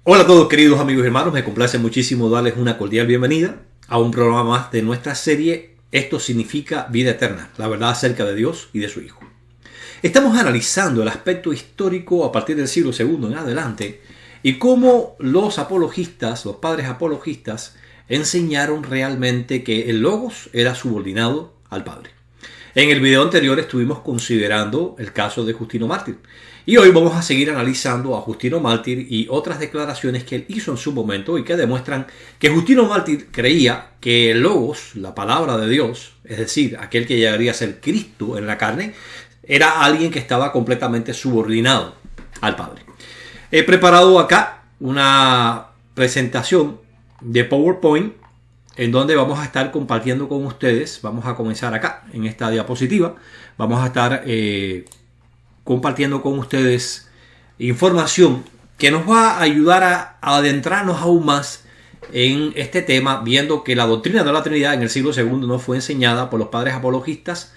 Hola a todos queridos amigos y hermanos, me complace muchísimo darles una cordial bienvenida a un programa más de nuestra serie Esto significa vida eterna, la verdad acerca de Dios y de su Hijo. Estamos analizando el aspecto histórico a partir del siglo II en adelante y cómo los apologistas, los padres apologistas, enseñaron realmente que el Logos era subordinado al Padre. En el video anterior estuvimos considerando el caso de Justino Mártir. Y hoy vamos a seguir analizando a Justino Mártir y otras declaraciones que él hizo en su momento y que demuestran que Justino Mártir creía que el Logos, la palabra de Dios, es decir, aquel que llegaría a ser Cristo en la carne, era alguien que estaba completamente subordinado al Padre. He preparado acá una presentación de PowerPoint en donde vamos a estar compartiendo con ustedes. Vamos a comenzar acá en esta diapositiva. Vamos a estar compartiendo con ustedes información que nos va a ayudar a adentrarnos aún más en este tema, viendo que la doctrina de la Trinidad en el siglo II no fue enseñada por los padres apologistas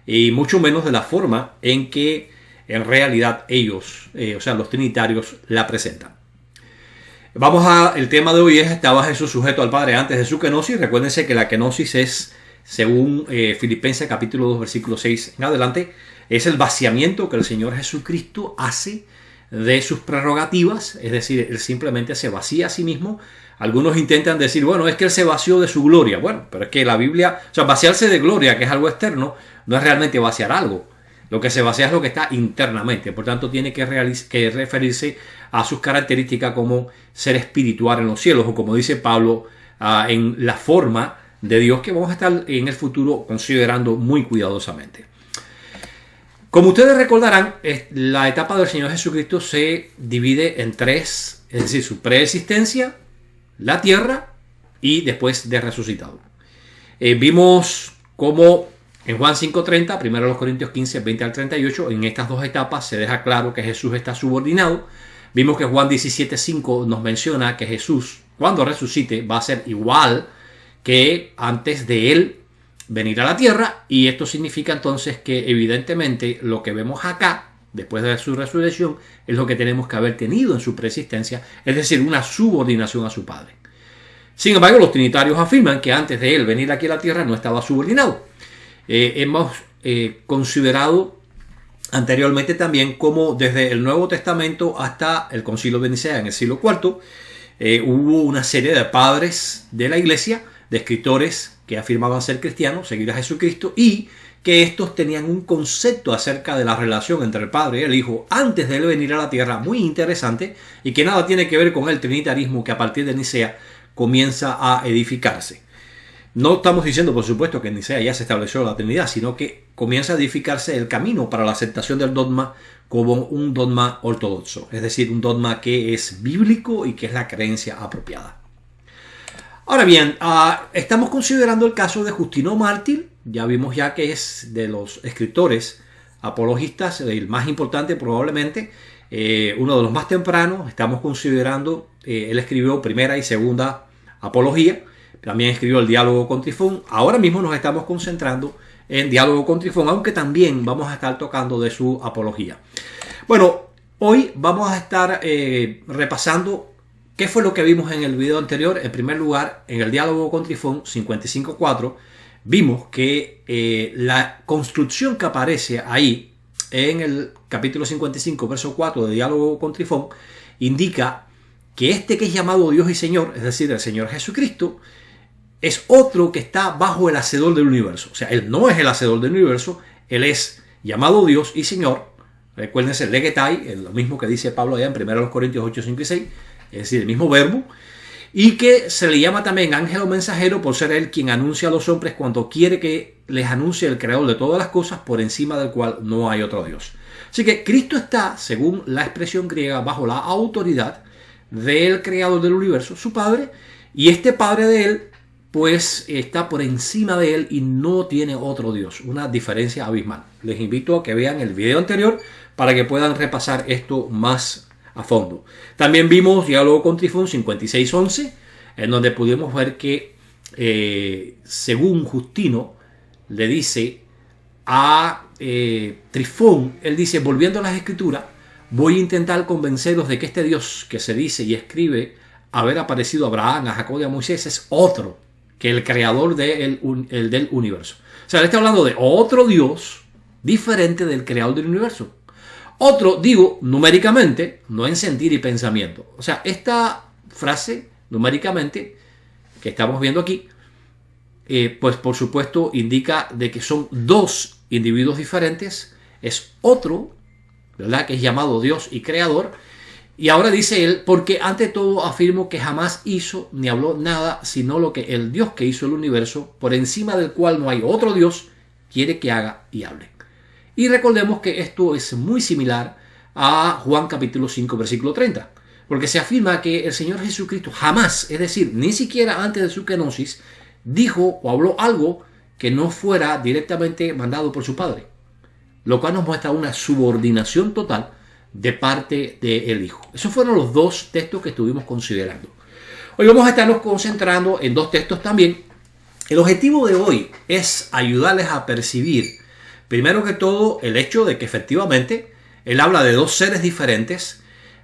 y mucho menos de la forma en que en realidad ellos, o sea, los trinitarios, la presentan. El tema de hoy es: ¿estaba Jesús sujeto al Padre antes de su kenosis? Recuérdense que la kenosis es, según Filipenses capítulo 2, versículo 6 en adelante, es el vaciamiento que el Señor Jesucristo hace de sus prerrogativas, es decir, Él simplemente se vacía a sí mismo. Algunos intentan decir, bueno, es que Él se vació de su gloria. Bueno, pero es que la Biblia, o sea, vaciarse de gloria, que es algo externo, no es realmente vaciar algo. Lo que se vacía es lo que está internamente. Por tanto, tiene que referirse a sus características como ser espiritual en los cielos, o como dice Pablo, en la forma de Dios, que vamos a estar en el futuro considerando muy cuidadosamente. Como ustedes recordarán, la etapa del Señor Jesucristo se divide en tres, es decir, su preexistencia, la tierra y después de resucitado. Vimos cómo en Juan 5:30, 1 Corintios 15, 20 al 38, en estas dos etapas se deja claro que Jesús está subordinado. Vimos que Juan 17:5 nos menciona que Jesús, cuando resucite, va a ser igual que antes de él venir a la tierra, y esto significa entonces que evidentemente lo que vemos acá, después de su resurrección, es lo que tenemos que haber tenido en su preexistencia, es decir, una subordinación a su Padre. Sin embargo, los trinitarios afirman que antes de él venir aquí a la tierra no estaba subordinado. Hemos considerado anteriormente también cómo desde el Nuevo Testamento hasta el Concilio de Nicea en el siglo IV hubo una serie de padres de la iglesia, de escritores que afirmaban ser cristianos, seguir a Jesucristo, y que estos tenían un concepto acerca de la relación entre el Padre y el Hijo antes de él venir a la tierra muy interesante, y que nada tiene que ver con el trinitarismo que a partir de Nicea comienza a edificarse. No estamos diciendo, por supuesto, que en Nicea ya se estableció la Trinidad, sino que comienza a edificarse el camino para la aceptación del dogma como un dogma ortodoxo, es decir, un dogma que es bíblico y que es la creencia apropiada. Ahora bien, estamos considerando el caso de Justino Mártir. Ya vimos ya que es de los escritores apologistas el más importante probablemente, uno de los más tempranos. Estamos considerando, él escribió primera y segunda apología, también escribió el diálogo con Trifón. Ahora mismo nos estamos concentrando en diálogo con Trifón, aunque también vamos a estar tocando de su apología. Bueno, hoy vamos a estar repasando qué fue lo que vimos en el video anterior. En primer lugar, en el diálogo con Trifón 55.4, vimos que la construcción que aparece ahí en el capítulo 55, verso 4 de diálogo con Trifón, indica que este que es llamado Dios y Señor, es decir, el Señor Jesucristo, es otro que está bajo el hacedor del universo. O sea, él no es el hacedor del universo, él es llamado Dios y Señor. Recuérdense, legetai, lo mismo que dice Pablo allá en 1 Corintios 8, 5 y 6, es decir, el mismo verbo, y que se le llama también ángel o mensajero por ser él quien anuncia a los hombres cuando quiere que les anuncie el creador de todas las cosas, por encima del cual no hay otro Dios. Así que Cristo está, según la expresión griega, bajo la autoridad del creador del universo, su Padre, y este Padre de él pues está por encima de él y no tiene otro Dios. Una diferencia abismal. Les invito a que vean el video anterior para que puedan repasar esto más a fondo. También vimos diálogo con Trifón 56.11, en donde pudimos ver que según Justino le dice a Trifón, él dice, volviendo a las escrituras, voy a intentar convenceros de que este Dios que se dice y escribe haber aparecido a Abraham, a Jacob y a Moisés es otro que el creador del universo. O sea, le está hablando de otro Dios diferente del creador del universo. Otro, digo, numéricamente, no en sentir y pensamiento. O sea, esta frase, numéricamente, que estamos viendo aquí, pues por supuesto indica de que son dos individuos diferentes. Es otro, ¿verdad?, que es llamado Dios y creador. Y ahora dice él, porque ante todo afirmo que jamás hizo ni habló nada, sino lo que el Dios que hizo el universo, por encima del cual no hay otro Dios, quiere que haga y hable. Y recordemos que esto es muy similar a Juan capítulo 5, versículo 30. Porque se afirma que el Señor Jesucristo jamás, es decir, ni siquiera antes de su kenosis, dijo o habló algo que no fuera directamente mandado por su Padre. Lo cual nos muestra una subordinación total de parte del Hijo. Esos fueron los dos textos que estuvimos considerando. Hoy vamos a estarnos concentrando en dos textos también. El objetivo de hoy es ayudarles a percibir, primero que todo, el hecho de que efectivamente él habla de dos seres diferentes.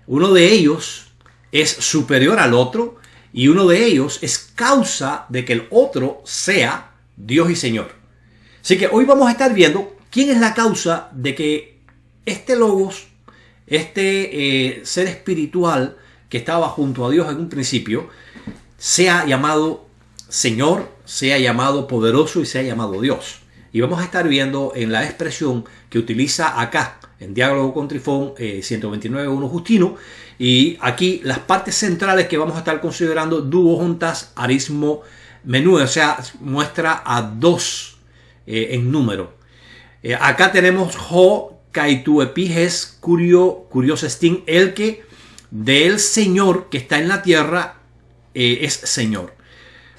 Uno de ellos es superior al otro y uno de ellos es causa de que el otro sea Dios y Señor. Así que hoy vamos a estar viendo quién es la causa de que este Logos, este ser espiritual que estaba junto a Dios en un principio, sea llamado Señor, sea llamado poderoso y sea llamado Dios. Y vamos a estar viendo en la expresión que utiliza acá, en Diálogo con Trifón 129.1 Justino, y aquí las partes centrales que vamos a estar considerando, duo juntas, arismo, menú, o sea, muestra a dos en número. Acá tenemos ho, kaitu epiges, curio, curiosestin, el que del Señor que está en la tierra es Señor.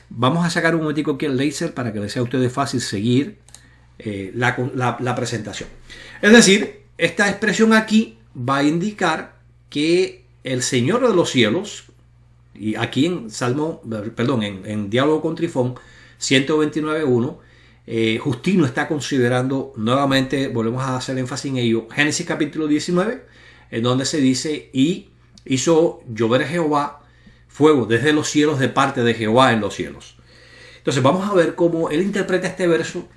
Vamos a sacar un momentico aquí el láser para que les sea a ustedes fácil seguir la presentación. Es decir, esta expresión aquí va a indicar que el Señor de los cielos, y aquí en Diálogo con Trifón 129.1, Justino está considerando nuevamente, volvemos a hacer énfasis en ello, Génesis capítulo 19, en donde se dice, y hizo llover Jehová fuego desde los cielos de parte de Jehová en los cielos. Entonces vamos a ver cómo él interpreta este verso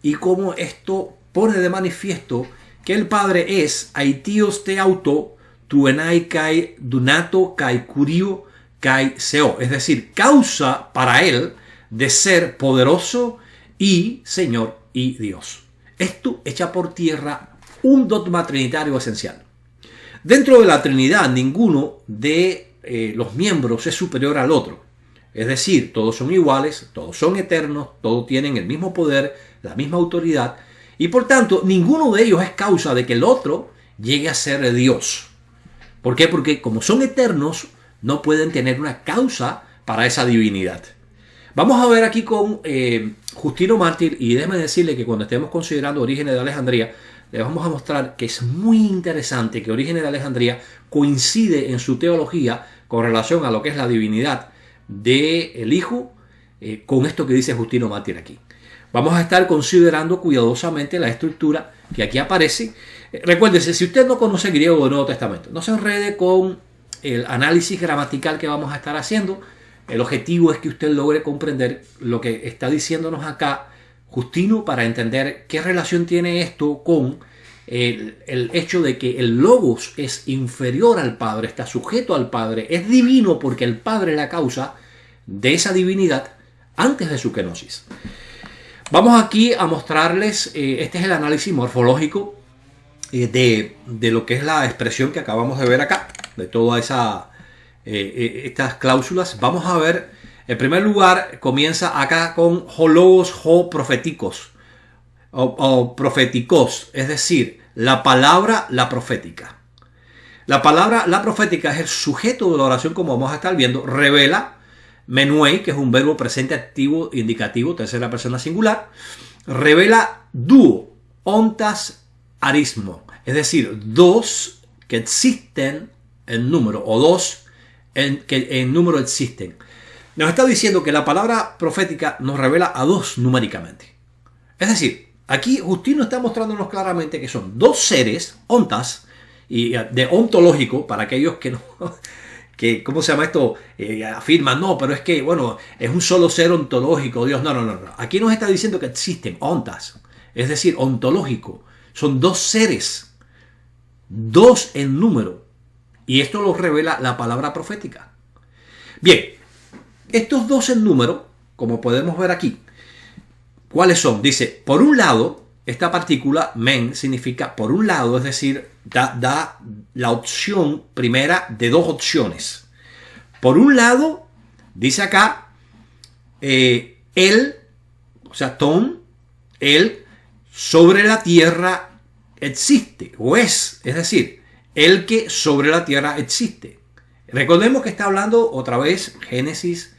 y cómo esto pone de manifiesto que el Padre es aitios te auto tuenai kai dunato kai curio kai seo, es decir, causa para él de ser poderoso y Señor y Dios. Esto echa por tierra un dogma trinitario esencial. Dentro de la Trinidad, ninguno de los miembros es superior al otro. Es decir, todos son iguales, todos son eternos, todos tienen el mismo poder, la misma autoridad, y por tanto, ninguno de ellos es causa de que el otro llegue a ser Dios. ¿Por qué? Porque como son eternos, no pueden tener una causa para esa divinidad. Vamos a ver aquí con Justino Mártir, y déjeme decirle que cuando estemos considerando Orígenes de Alejandría, le vamos a mostrar que es muy interesante que Orígenes de Alejandría coincide en su teología con relación a lo que es la divinidad del Hijo con esto que dice Justino Mártir aquí. Vamos a estar considerando cuidadosamente la estructura que aquí aparece. Recuérdese, si usted no conoce griego del Nuevo Testamento, no se enrede con el análisis gramatical que vamos a estar haciendo. El objetivo es que usted logre comprender lo que está diciéndonos acá Justino para entender qué relación tiene esto con el hecho de que el Logos es inferior al Padre, está sujeto al Padre, es divino porque el Padre es la causa de esa divinidad antes de su kenosis. Vamos aquí a mostrarles, este es el análisis morfológico de lo que es la expresión que acabamos de ver acá, de todas estas cláusulas. Vamos a ver, en primer lugar, comienza acá con hologos, ho proféticos, o proféticos, es decir, la palabra, la profética. La palabra, la profética, es el sujeto de la oración, como vamos a estar viendo, revela, menuei, que es un verbo presente activo indicativo, tercera persona singular, revela duo, ontas, arismo, es decir, dos que existen en número, o dos que en número existen. Nos está diciendo que la palabra profética nos revela a dos numéricamente. Es decir, aquí Justino está mostrándonos claramente que son dos seres, ontas, y de ontológico, para aquellos que no, que, ¿cómo se llama esto? Afirman, no, pero es que, bueno, es un solo ser ontológico, Dios. No, no, no, no. Aquí nos está diciendo que existen ontas, es decir, ontológico. Son dos seres, dos en número. Y esto lo revela la palabra profética. Bien, estos dos en número, como podemos ver aquí, ¿cuáles son? Dice, por un lado, esta partícula, men, significa por un lado, es decir, da la opción primera de dos opciones. Por un lado, dice acá, él, o sea, Ton, él sobre la tierra existe, o es decir, el que sobre la tierra existe. Recordemos que está hablando otra vez Génesis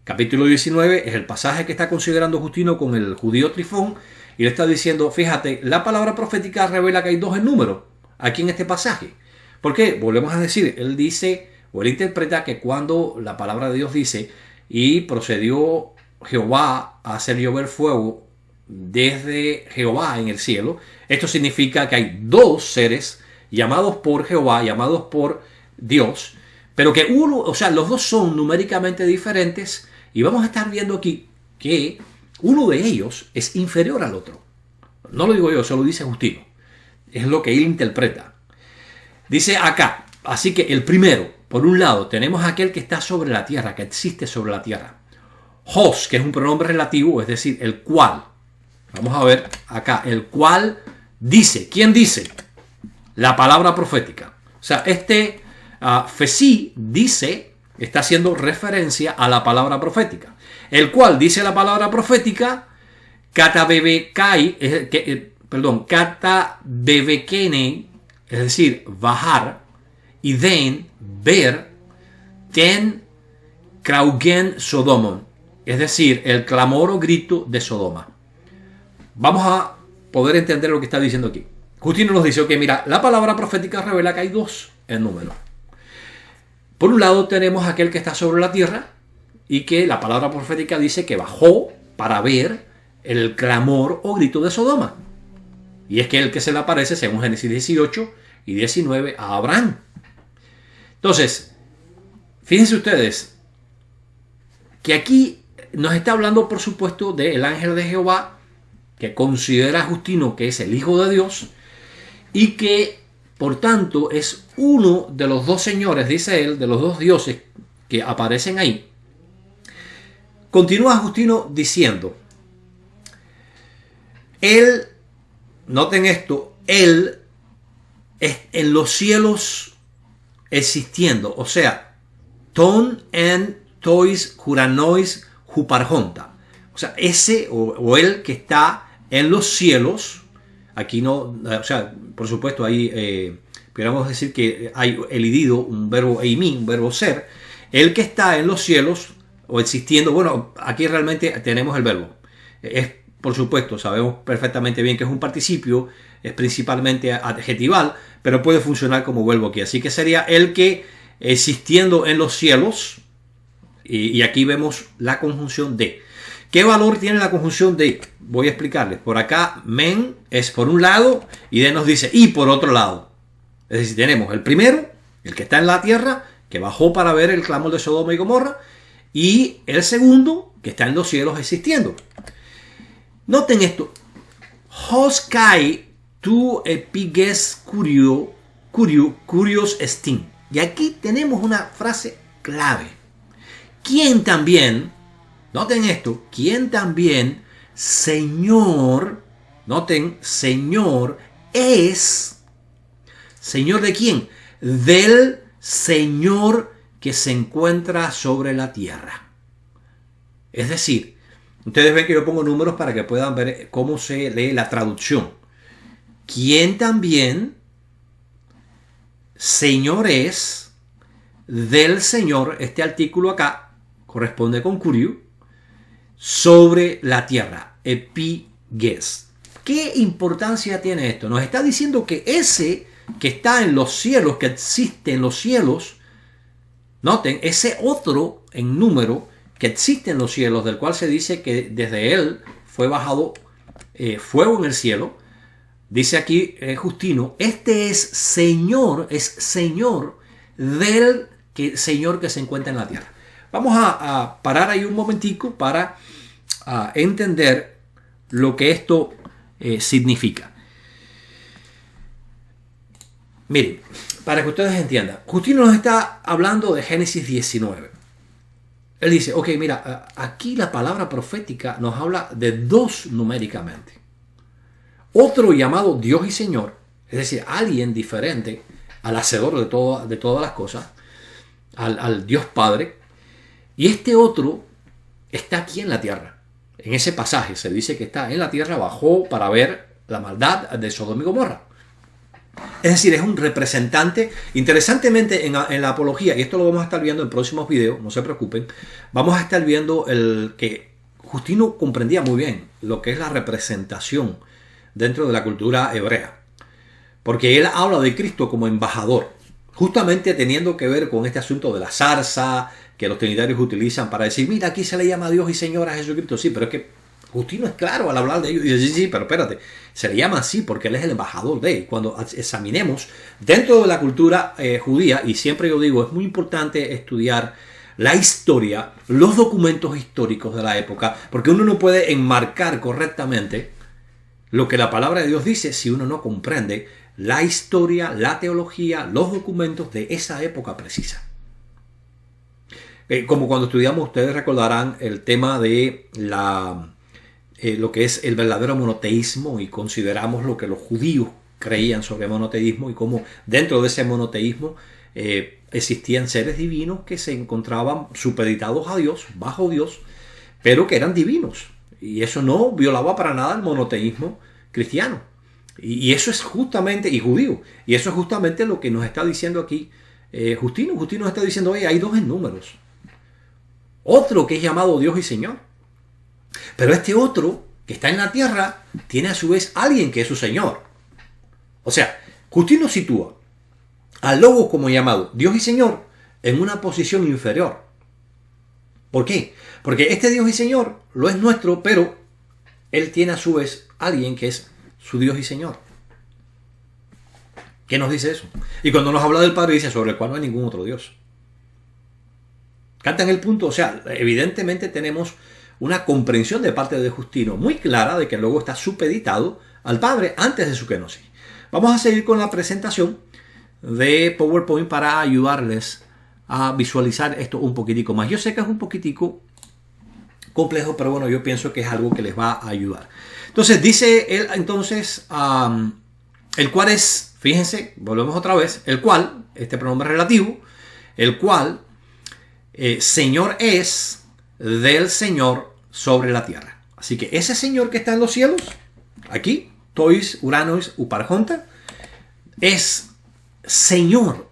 capítulo 19, es el pasaje que está considerando Justino con el judío Trifón, y le está diciendo, fíjate, la palabra profética revela que hay dos en número aquí en este pasaje. ¿Por qué? Volvemos a decir, él dice, o él interpreta que cuando la palabra de Dios dice, y procedió Jehová a hacer llover fuego desde Jehová en el cielo, esto significa que hay dos seres llamados por Jehová, llamados por Dios, pero que uno, o sea, los dos son numéricamente diferentes, y vamos a estar viendo aquí que uno de ellos es inferior al otro. No lo digo yo, se lo dice Justino. Es lo que él interpreta. Dice acá, así que el primero, por un lado, tenemos aquel que está sobre la tierra, que existe sobre la tierra. Hos, que es un pronombre relativo, es decir, el cual. Vamos a ver acá, el cual dice. ¿Quién dice? La palabra profética. O sea, Fesí dice, está haciendo referencia a la palabra profética. El cual dice la palabra profética, katabebekene, es decir, bajar, y den, ver, ten, kraugen sodomon, es decir, el clamor o grito de Sodoma. Vamos a poder entender lo que está diciendo aquí. Justino nos dice, mira, la palabra profética revela que hay dos en número. Por un lado tenemos aquel que está sobre la tierra y que la palabra profética dice que bajó para ver el clamor o grito de Sodoma. Y es que el que se le aparece, según Génesis 18 y 19, a Abraham. Entonces, fíjense ustedes que aquí nos está hablando, por supuesto, del ángel de Jehová, que considera a Justino que es el Hijo de Dios y que, por tanto, es uno de los dos señores, dice él, de los dos dioses que aparecen ahí. Continúa Justino diciendo, él, noten esto, él es en los cielos existiendo, o sea, ton en tois juranois juparjonta, o sea, ese o él que está en los cielos, aquí no, o sea, por supuesto ahí podríamos decir que hay elidido un verbo eimi, un verbo ser, el que está en los cielos o existiendo, bueno, aquí realmente tenemos el verbo, es por supuesto, sabemos perfectamente bien que es un participio, es principalmente adjetival, pero puede funcionar como verbo aquí. Así que sería el que existiendo en los cielos, y aquí vemos la conjunción de. ¿Qué valor tiene la conjunción de? Voy a explicarles. Por acá, men es por un lado, y de nos dice y por otro lado. Es decir, tenemos el primero, el que está en la tierra, que bajó para ver el clamor de Sodoma y Gomorra, y el segundo, que está en los cielos existiendo. Noten esto. Hos kai tu epiges curios estin. Y aquí tenemos una frase clave. Quien también, noten esto, quien también, Señor, noten, Señor es, ¿Señor de quién? Del Señor que se encuentra sobre la tierra. Es decir, ustedes ven que yo pongo números para que puedan ver cómo se lee la traducción. Quien también, Señor es, del Señor, este artículo acá corresponde con curio, sobre la tierra, epiges. ¿Qué importancia tiene esto? Nos está diciendo que ese que está en los cielos, que existe en los cielos, noten, ese otro en número que existe en los cielos, del cual se dice que desde él fue bajado fuego en el cielo, dice aquí Justino, este es Señor del Señor que se encuentra en la tierra. Vamos a parar ahí un momentico para entender lo que esto significa. Miren, para que ustedes entiendan, Justino nos está hablando de Génesis 19. Él dice, ok, mira, aquí la palabra profética nos habla de dos numéricamente. Otro llamado Dios y Señor, es decir, alguien diferente al hacedor de todas las cosas, al Dios Padre. Y este otro está aquí en la tierra. En ese pasaje se dice que está en la tierra, bajó para ver la maldad de Sodoma y Gomorra. Es decir, es un representante. Interesantemente en la apología, y esto lo vamos a estar viendo en próximos videos, no se preocupen, vamos a estar viendo el que Justino comprendía muy bien lo que es la representación dentro de la cultura hebrea. Porque él habla de Cristo como embajador, justamente teniendo que ver con este asunto de la zarza que los trinitarios utilizan para decir, mira, aquí se le llama a Dios y Señor a Jesucristo. Sí, pero es que Justino es claro al hablar de ellos. Y dice, sí, pero espérate, se le llama así porque él es el embajador de él. Cuando examinemos dentro de la cultura judía, y siempre yo digo, es muy importante estudiar la historia, los documentos históricos de la época, porque uno no puede enmarcar correctamente lo que la palabra de Dios dice si uno no comprende la historia, la teología, los documentos de esa época precisa. Como cuando estudiamos, ustedes recordarán el tema de lo que es el verdadero monoteísmo, y consideramos lo que los judíos creían sobre el monoteísmo y cómo dentro de ese monoteísmo existían seres divinos que se encontraban supeditados a Dios, bajo Dios, pero que eran divinos. Y eso no violaba para nada el monoteísmo cristiano. Y eso es justamente, y judío, y eso es justamente lo que nos está diciendo aquí Justino. Justino nos está diciendo, oye, hay dos en números. Otro que es llamado Dios y Señor. Pero este otro que está en la tierra tiene a su vez alguien que es su Señor. O sea, Justino sitúa al Logos como llamado Dios y Señor en una posición inferior. ¿Por qué? Porque este Dios y Señor lo es nuestro, pero Él tiene a su vez alguien que es su Dios y Señor. ¿Qué nos dice eso? Y cuando nos habla del Padre dice sobre el cual no hay ningún otro Dios. Cantan el punto, o sea, evidentemente tenemos una comprensión de parte de Justino muy clara de que el Logo está supeditado al Padre antes de su kenosis. Vamos a seguir con la presentación de PowerPoint para ayudarles a visualizar esto un poquitico más. Yo sé que es un poquitico complejo, pero bueno, yo pienso que es algo que les va a ayudar. Entonces, dice él, entonces, el cual es, fíjense, volvemos otra vez, el cual, este pronombre relativo, el cual Señor es del Señor sobre la tierra. Así que ese Señor que está en los cielos, aquí, tois, uranois, uparjonta, es Señor,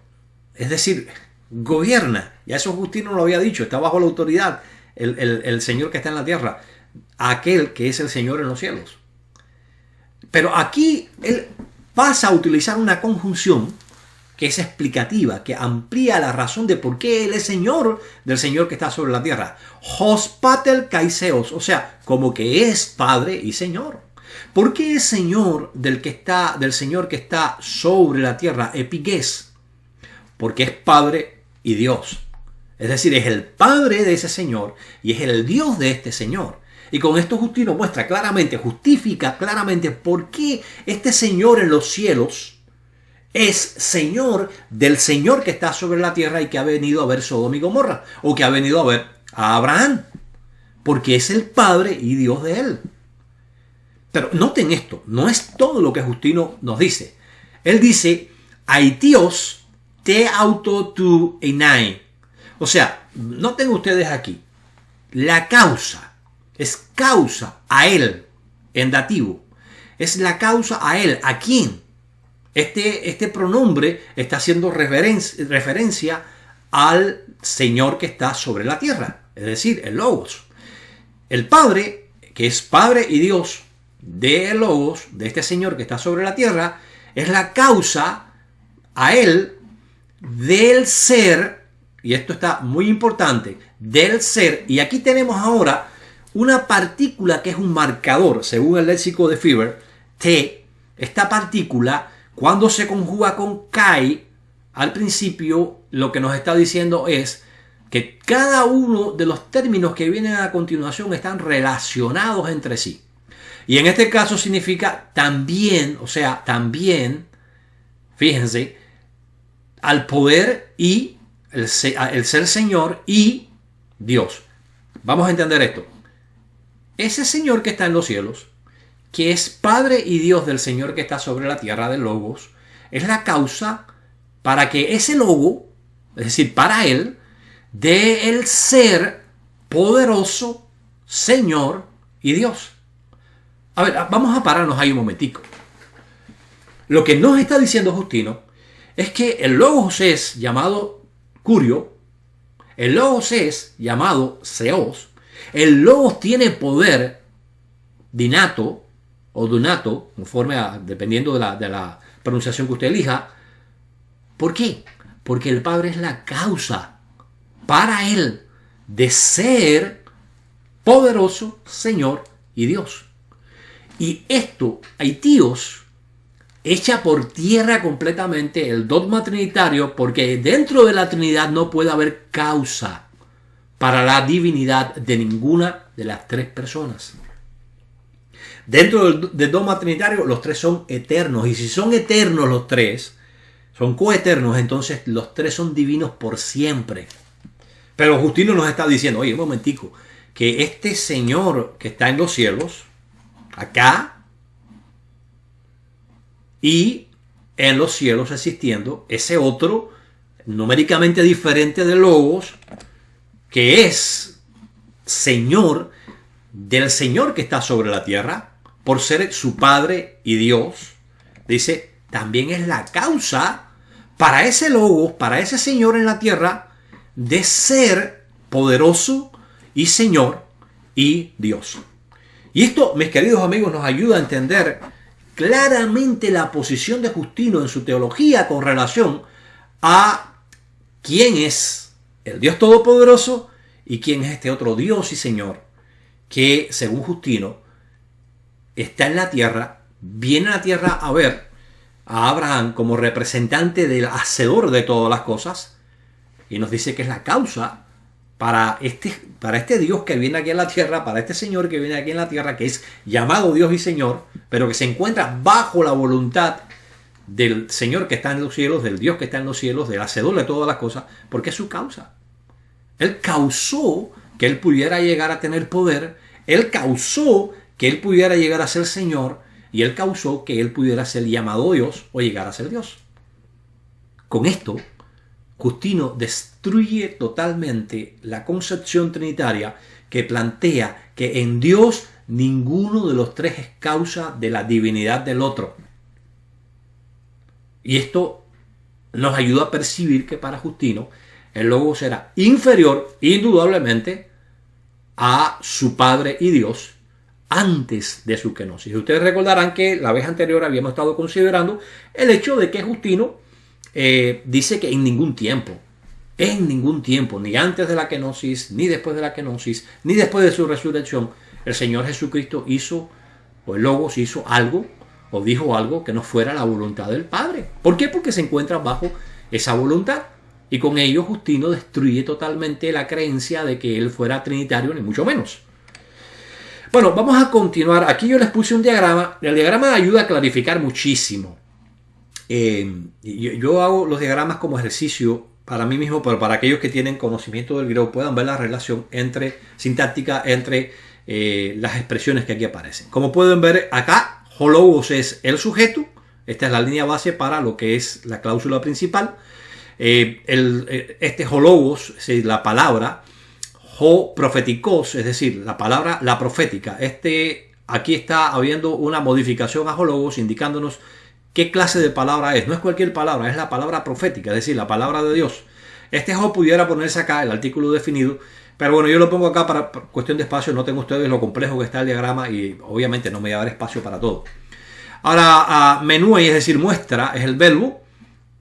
es decir, gobierna. Ya eso Justino lo había dicho, está bajo la autoridad el Señor que está en la tierra, aquel que es el Señor en los cielos. Pero aquí él pasa a utilizar una conjunción que es explicativa, que amplía la razón de por qué Él es Señor del Señor que está sobre la tierra. Hospatel kaiseos, o sea, como que es Padre y Señor. ¿Por qué es Señor del Señor que está sobre la tierra? Epiges, porque es Padre y Dios. Es decir, es el Padre de ese Señor y es el Dios de este Señor. Y con esto Justino muestra claramente, justifica claramente por qué este Señor en los cielos es Señor del Señor que está sobre la tierra y que ha venido a ver Sodoma y Gomorra, o que ha venido a ver a Abraham, porque es el Padre y Dios de él. Pero noten esto, no es todo lo que Justino nos dice. Él dice, aitios te auto tu enai. O sea, noten ustedes aquí, la causa, es causa a él, en dativo. Es la causa a él, ¿a quién? Este pronombre está haciendo referencia al Señor que está sobre la tierra, es decir, el Logos. El Padre, que es Padre y Dios del Logos, de este Señor que está sobre la tierra, es la causa a él del ser, y esto está muy importante, del ser. Y aquí tenemos ahora una partícula que es un marcador, según el léxico de Fieber, T. esta partícula, cuando se conjuga con kai, al principio lo que nos está diciendo es que cada uno de los términos que vienen a continuación están relacionados entre sí. Y en este caso significa también, o sea, también, fíjense, al poder y el ser Señor y Dios. Vamos a entender esto. Ese Señor que está en los cielos, que es Padre y Dios del Señor que está sobre la tierra, del Logos, es la causa para que ese Logo, es decir, para Él, dé el ser poderoso, Señor y Dios. A ver, vamos a pararnos ahí un momentico. Lo que nos está diciendo Justino es que el Logos es llamado Curio, el Logos es llamado Seos, el Logos tiene poder dinato o dunato, dependiendo de la pronunciación que usted elija. ¿Por qué? Porque el Padre es la causa para Él de ser poderoso, Señor y Dios. Y esto, Dios echa por tierra completamente el dogma trinitario, porque dentro de la Trinidad no puede haber causa para la divinidad de ninguna de las tres personas. Dentro del dogma trinitario los tres son eternos, y si son eternos los tres, son coeternos, entonces los tres son divinos por siempre. Pero Justino nos está diciendo, oye, un momentico, que este Señor que está en los cielos, acá y en los cielos existiendo, ese otro numéricamente diferente de Logos, que es Señor del Señor que está sobre la tierra, por ser su Padre y Dios, dice, también es la causa para ese Logos, para ese Señor en la tierra, de ser poderoso y Señor y Dios. Y esto, mis queridos amigos, nos ayuda a entender claramente la posición de Justino en su teología con relación a quién es el Dios Todopoderoso y quién es este otro Dios y Señor que, según Justino, está en la tierra, viene a la tierra a ver a Abraham como representante del hacedor de todas las cosas, y nos dice que es la causa para este Dios que viene aquí en la tierra, para este Señor que viene aquí en la tierra, que es llamado Dios y Señor, pero que se encuentra bajo la voluntad del Señor que está en los cielos, del Dios que está en los cielos, del hacedor de todas las cosas, porque es su causa. Él causó que él pudiera llegar a tener poder, él causó que él pudiera llegar a ser Señor, y él causó que él pudiera ser llamado Dios o llegar a ser Dios. Con esto, Justino destruye totalmente la concepción trinitaria que plantea que en Dios ninguno de los tres es causa de la divinidad del otro. Y esto nos ayuda a percibir que para Justino el Logos era inferior, indudablemente, a su Padre y Dios antes de su kenosis. Ustedes recordarán que la vez anterior habíamos estado considerando el hecho de que Justino dice que en ningún tiempo, ni antes de la kenosis, ni después de la kenosis, ni después de su resurrección, el Señor Jesucristo hizo, o el Logos hizo algo, o dijo algo que no fuera la voluntad del Padre. ¿Por qué? Porque se encuentra bajo esa voluntad. Y con ello Justino destruye totalmente la creencia de que él fuera trinitario, ni mucho menos. Bueno, vamos a continuar. Aquí yo les puse un diagrama. El diagrama ayuda a clarificar muchísimo. Yo hago los diagramas como ejercicio para mí mismo, pero para aquellos que tienen conocimiento del griego puedan ver la relación sintáctica entre las expresiones que aquí aparecen. Como pueden ver acá, Logos es el sujeto. Esta es la línea base para lo que es la cláusula principal. Este Logos es la palabra profeticos, es decir, la palabra la profética. Aquí está habiendo una modificación a Logos indicándonos qué clase de palabra es. No es cualquier palabra, es la palabra profética, es decir, la palabra de Dios. Este pudiera ponerse acá, el artículo definido, pero bueno, yo lo pongo acá para cuestión de espacio. No tengo ustedes lo complejo que está el diagrama y obviamente no me va a dar espacio para todo. Ahora, menúe, es decir, muestra, es el verbo.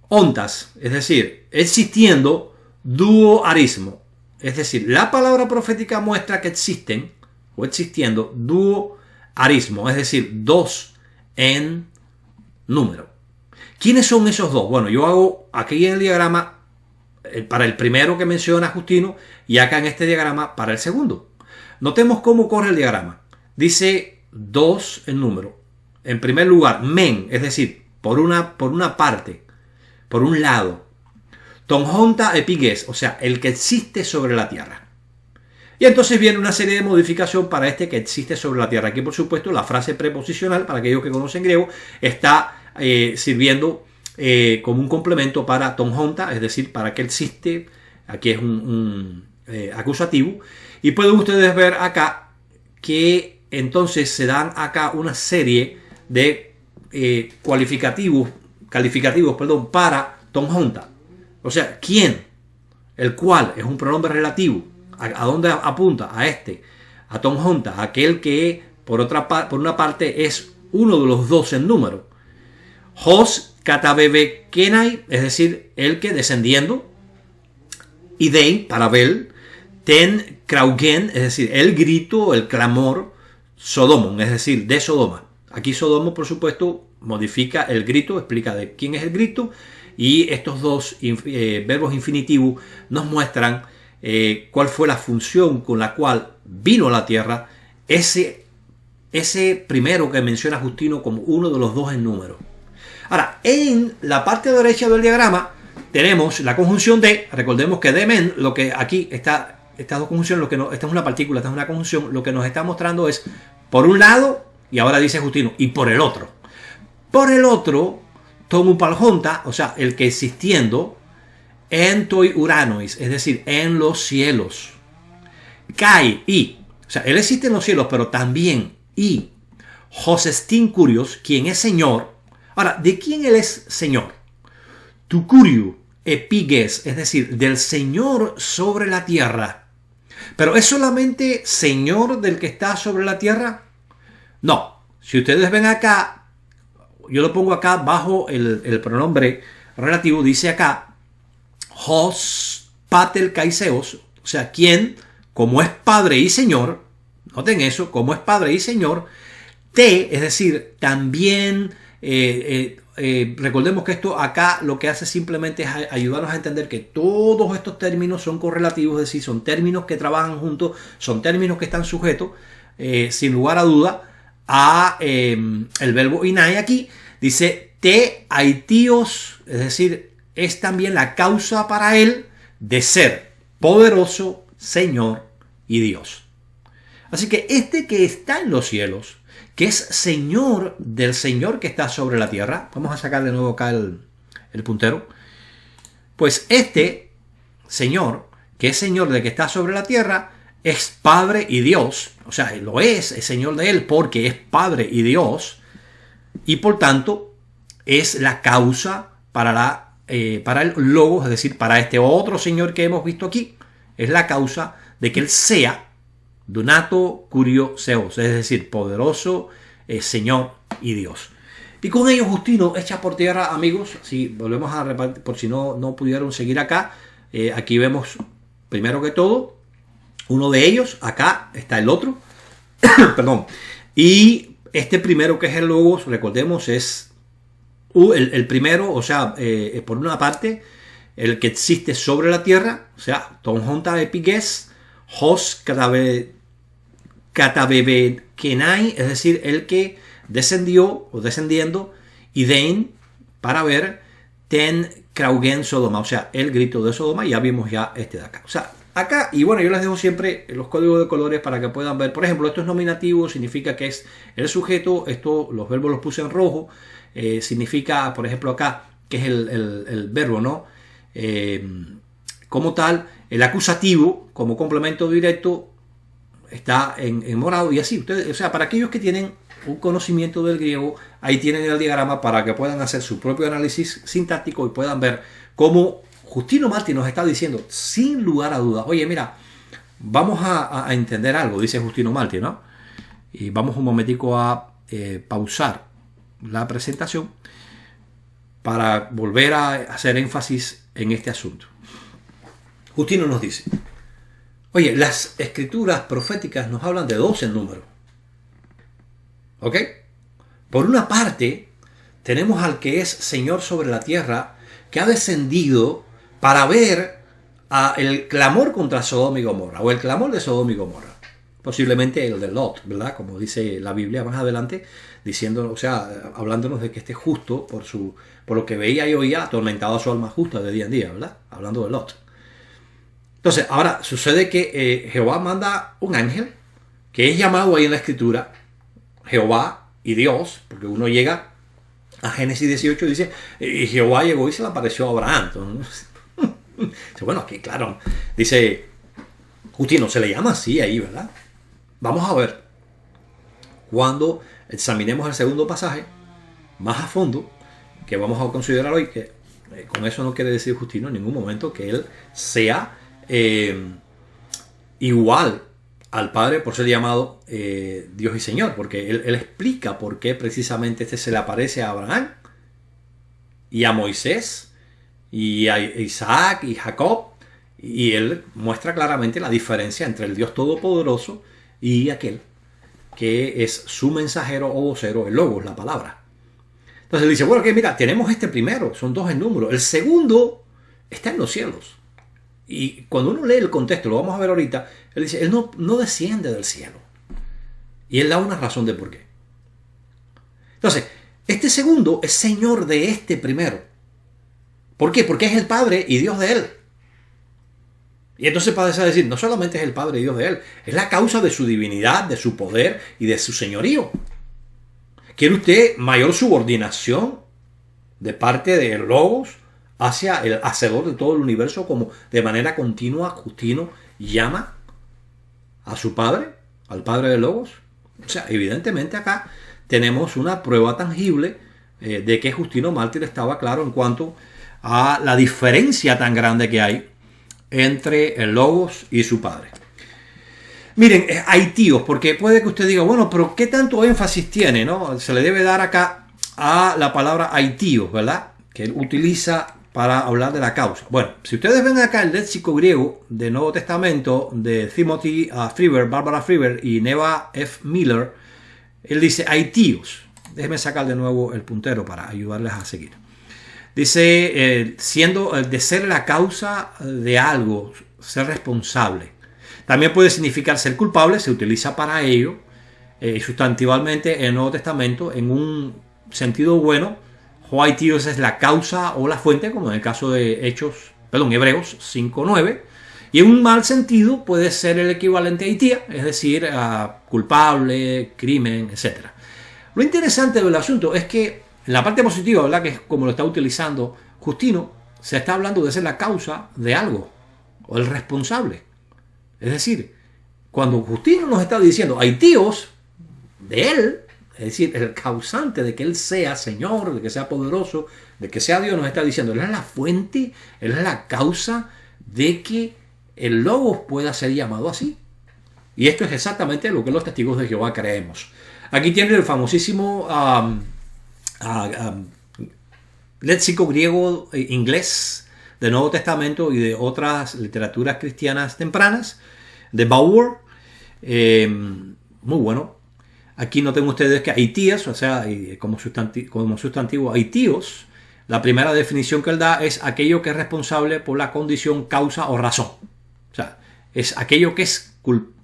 Ontas, es decir, existiendo, dúo arismo. Es decir, la palabra profética muestra que existen, o existiendo, dúo arismo, es decir, dos en número. ¿Quiénes son esos dos? Bueno, yo hago aquí en el diagrama para el primero que menciona Justino y acá en este diagrama para el segundo. Notemos cómo corre el diagrama. Dice 2 el número. En primer lugar, men, es decir, por una parte, por un lado. Tonjonta epiges, o sea, el que existe sobre la tierra. Y entonces viene una serie de modificación para este que existe sobre la tierra. Aquí, por supuesto, la frase preposicional, para aquellos que conocen griego, está sirviendo como un complemento para tonjonta, es decir, para que existe. Aquí es un acusativo. Y pueden ustedes ver acá que entonces se dan acá una serie de calificativos para tonjonta. O sea, ¿quién? El cual es un pronombre relativo. ¿A dónde apunta? A este, a tonjonta, aquel que por una parte es uno de los dos en número. Hos katabebe kenai, es decir, el que descendiendo. Y dei, para ver. Ten kraugen, es decir, el grito, el clamor. Sodomon, es decir, de Sodoma. Aquí Sodoma, por supuesto, modifica el grito, explica de quién es el grito. Y estos dos verbos infinitivos nos muestran cuál fue la función con la cual vino a la tierra ese primero que menciona Justino como uno de los dos en número. Ahora, en la parte derecha del diagrama tenemos la conjunción de, recordemos que de men, lo que aquí está, estas dos conjunciones, esta es una partícula, esta es una conjunción, lo que nos está mostrando es por un lado, y ahora dice Justino, y por el otro. Por el otro, tomupaljonta, o sea, el que existiendo, en toi uranois, es decir, en los cielos. Kai, y, o sea, él existe en los cielos, pero también, y, Josestin Curios, quien es Señor. Ahora, ¿de quién él es Señor? Tu Curio, epiges, es decir, del Señor sobre la tierra. ¿Pero es solamente Señor del que está sobre la tierra? No. Si ustedes ven acá, yo lo pongo acá bajo el pronombre relativo, dice acá, Hos pater kaiseos, o sea, quien, como es Padre y Señor, noten eso, como es Padre y Señor, te, es decir, también, recordemos que esto acá lo que hace simplemente es ayudarnos a entender que todos estos términos son correlativos, es decir, son términos que trabajan juntos, son términos que están sujetos, sin lugar a duda, a el verbo inai aquí, dice te aitíos, es decir, es también la causa para él de ser poderoso, Señor y Dios. Así que este que está en los cielos, que es Señor del Señor que está sobre la tierra, vamos a sacar de nuevo acá el puntero, pues este Señor, que es Señor del que está sobre la tierra, es Padre y Dios, o sea, lo es Señor de él porque es Padre y Dios, y por tanto es la causa para el logos, es decir, para este otro Señor que hemos visto aquí, es la causa de que él sea Donato Curio Zeus, es decir, poderoso Señor y Dios. Y con ello Justino echa por tierra, amigos, si volvemos a repartir, por si no pudieron seguir acá, aquí vemos primero que todo uno de ellos, acá está el otro, perdón, y este primero que es el logos, recordemos, es el primero, o sea, por una parte, el que existe sobre la tierra, o sea, tonjonta epiges, hos katabebekenai, es decir, el que descendió o descendiendo, y dein, para ver, ten kraugen Sodoma, o sea, el grito de Sodoma, ya vimos ya este de acá. O sea, acá, y bueno, yo les dejo siempre los códigos de colores para que puedan ver. Por ejemplo, esto es nominativo, significa que es el sujeto, esto, los verbos los puse en rojo, significa, por ejemplo, acá, que es el verbo, ¿no? Como tal, el acusativo, como complemento directo, está en morado y así. Ustedes, o sea, para aquellos que tienen un conocimiento del griego, ahí tienen el diagrama para que puedan hacer su propio análisis sintáctico y puedan ver cómo Justino Martí nos está diciendo, sin lugar a dudas, oye, mira, vamos a entender algo, dice Justino Martí, ¿no? Y vamos un momentico a pausar la presentación para volver a hacer énfasis en este asunto. Justino nos dice, oye, las escrituras proféticas nos hablan de 2 en número. ¿Ok? Por una parte, tenemos al que es Señor sobre la tierra, que ha descendido para ver el clamor contra Sodoma y Gomorra, o el clamor de Sodoma y Gomorra. Posiblemente el de Lot, ¿verdad? Como dice la Biblia más adelante, diciendo, o sea, hablándonos de que este justo, por lo que veía y oía, atormentaba su alma justa de día en día, ¿verdad? Hablando de Lot. Entonces, ahora sucede que Jehová manda un ángel, que es llamado ahí en la Escritura Jehová y Dios, porque uno llega a Génesis 18 y dice, y Jehová llegó y se le apareció a Abraham. Entonces, bueno, aquí claro, dice, Justino, se le llama así ahí, ¿verdad? Vamos a ver, cuando examinemos el segundo pasaje, más a fondo, que vamos a considerar hoy, que con eso no quiere decir Justino en ningún momento que él sea igual al Padre por ser llamado Dios y Señor, porque él explica por qué precisamente se le aparece a Abraham y a Moisés y a Isaac y Jacob, y él muestra claramente la diferencia entre el Dios Todopoderoso y aquel que es su mensajero o vocero, el Logos, la palabra. Entonces él dice, bueno, que mira, tenemos este primero, son dos en número, el segundo está en los cielos. Y cuando uno lee el contexto, lo vamos a ver ahorita, él dice, él no desciende del cielo. Y él da una razón de por qué. Entonces, este segundo es Señor de este primero. ¿Por qué? Porque es el Padre y Dios de él. Y entonces pasa a decir, no solamente es el Padre y Dios de él, es la causa de su divinidad, de su poder y de su señorío. ¿Quiere usted mayor subordinación de parte del Logos hacia el hacedor de todo el universo, como de manera continua Justino llama a su Padre, al Padre del Logos? O sea, evidentemente acá tenemos una prueba tangible de que Justino Mártir estaba claro en cuanto a la diferencia tan grande que hay entre el Logos y su Padre. Miren, hay tíos, porque puede que usted diga, bueno, pero ¿qué tanto énfasis tiene, no? Se le debe dar acá a la palabra aitíos, ¿verdad? Que él utiliza para hablar de la causa. Bueno, si ustedes ven acá el léxico griego del Nuevo Testamento de Timothy Freeber, Barbara Freeber y Neva F. Miller, él dice aitíos. Déjenme sacar de nuevo el puntero para ayudarles a seguir. Dice, siendo de ser la causa de algo, ser responsable. También puede significar ser culpable, se utiliza para ello, sustantivamente en el Nuevo Testamento, en un sentido bueno. Hoaitios es la causa o la fuente, como en el caso de Hebreos 5:9. Y en un mal sentido puede ser el equivalente a haitía, es decir, culpable, crimen, etc. Lo interesante del asunto es que en la parte positiva, ¿verdad?, que es como lo está utilizando Justino, se está hablando de ser la causa de algo, o el responsable. Es decir, cuando Justino nos está diciendo aitíos de él, es decir, el causante de que él sea Señor, de que sea poderoso, de que sea Dios, nos está diciendo, él es la fuente, él es la causa de que el Logos pueda ser llamado así. Y esto es exactamente lo que los testigos de Jehová creemos. Aquí tiene el famosísimo léxico griego inglés del Nuevo Testamento y de otras literaturas cristianas tempranas, de Bauer, muy bueno. Aquí noten ustedes que aitíos, o sea, como sustantivo aitíos, la primera definición que él da es aquello que es responsable por la condición, causa o razón. O sea, es aquello que es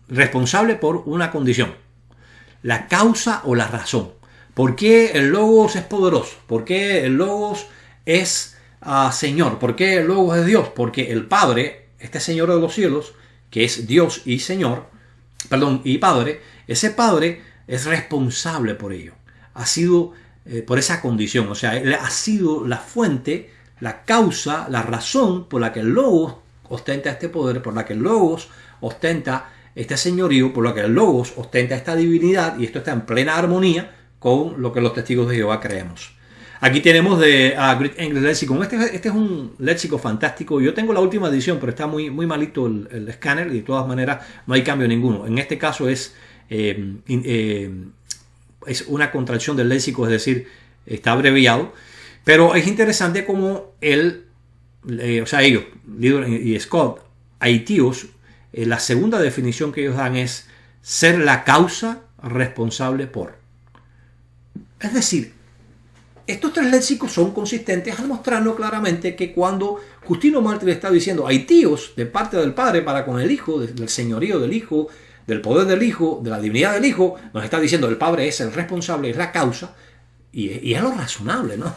responsable por una condición. La causa o la razón. ¿Por qué el Logos es poderoso? ¿Por qué el Logos es Señor? ¿Por qué el Logos es Dios? Porque el Padre, este Señor de los cielos, que es Dios y Señor, y Padre, ese Padre es responsable por ello. Ha sido por esa condición. O sea, él ha sido la fuente, la causa, la razón por la que el Logos ostenta este poder, por la que el Logos ostenta este señorío, por la que el Logos ostenta esta divinidad, y esto está en plena armonía con lo que los testigos de Jehová creemos. Aquí tenemos de Greek English Lexicon. Este es un léxico fantástico. Yo tengo la última edición, pero está muy malito el escáner y de todas maneras no hay cambio ninguno. En este caso es una contracción del léxico, es decir, está abreviado. Pero es interesante como ellos, Lidor y Scott, aitíos, la segunda definición que ellos dan es ser la causa responsable por. Es decir, estos tres léxicos son consistentes al mostrarnos claramente que cuando Justino Mártir está diciendo hay tíos de parte del Padre para con el Hijo, del señorío del Hijo, del poder del Hijo, de la divinidad del Hijo, nos está diciendo el Padre es el responsable, es la causa, y es lo razonable, ¿no?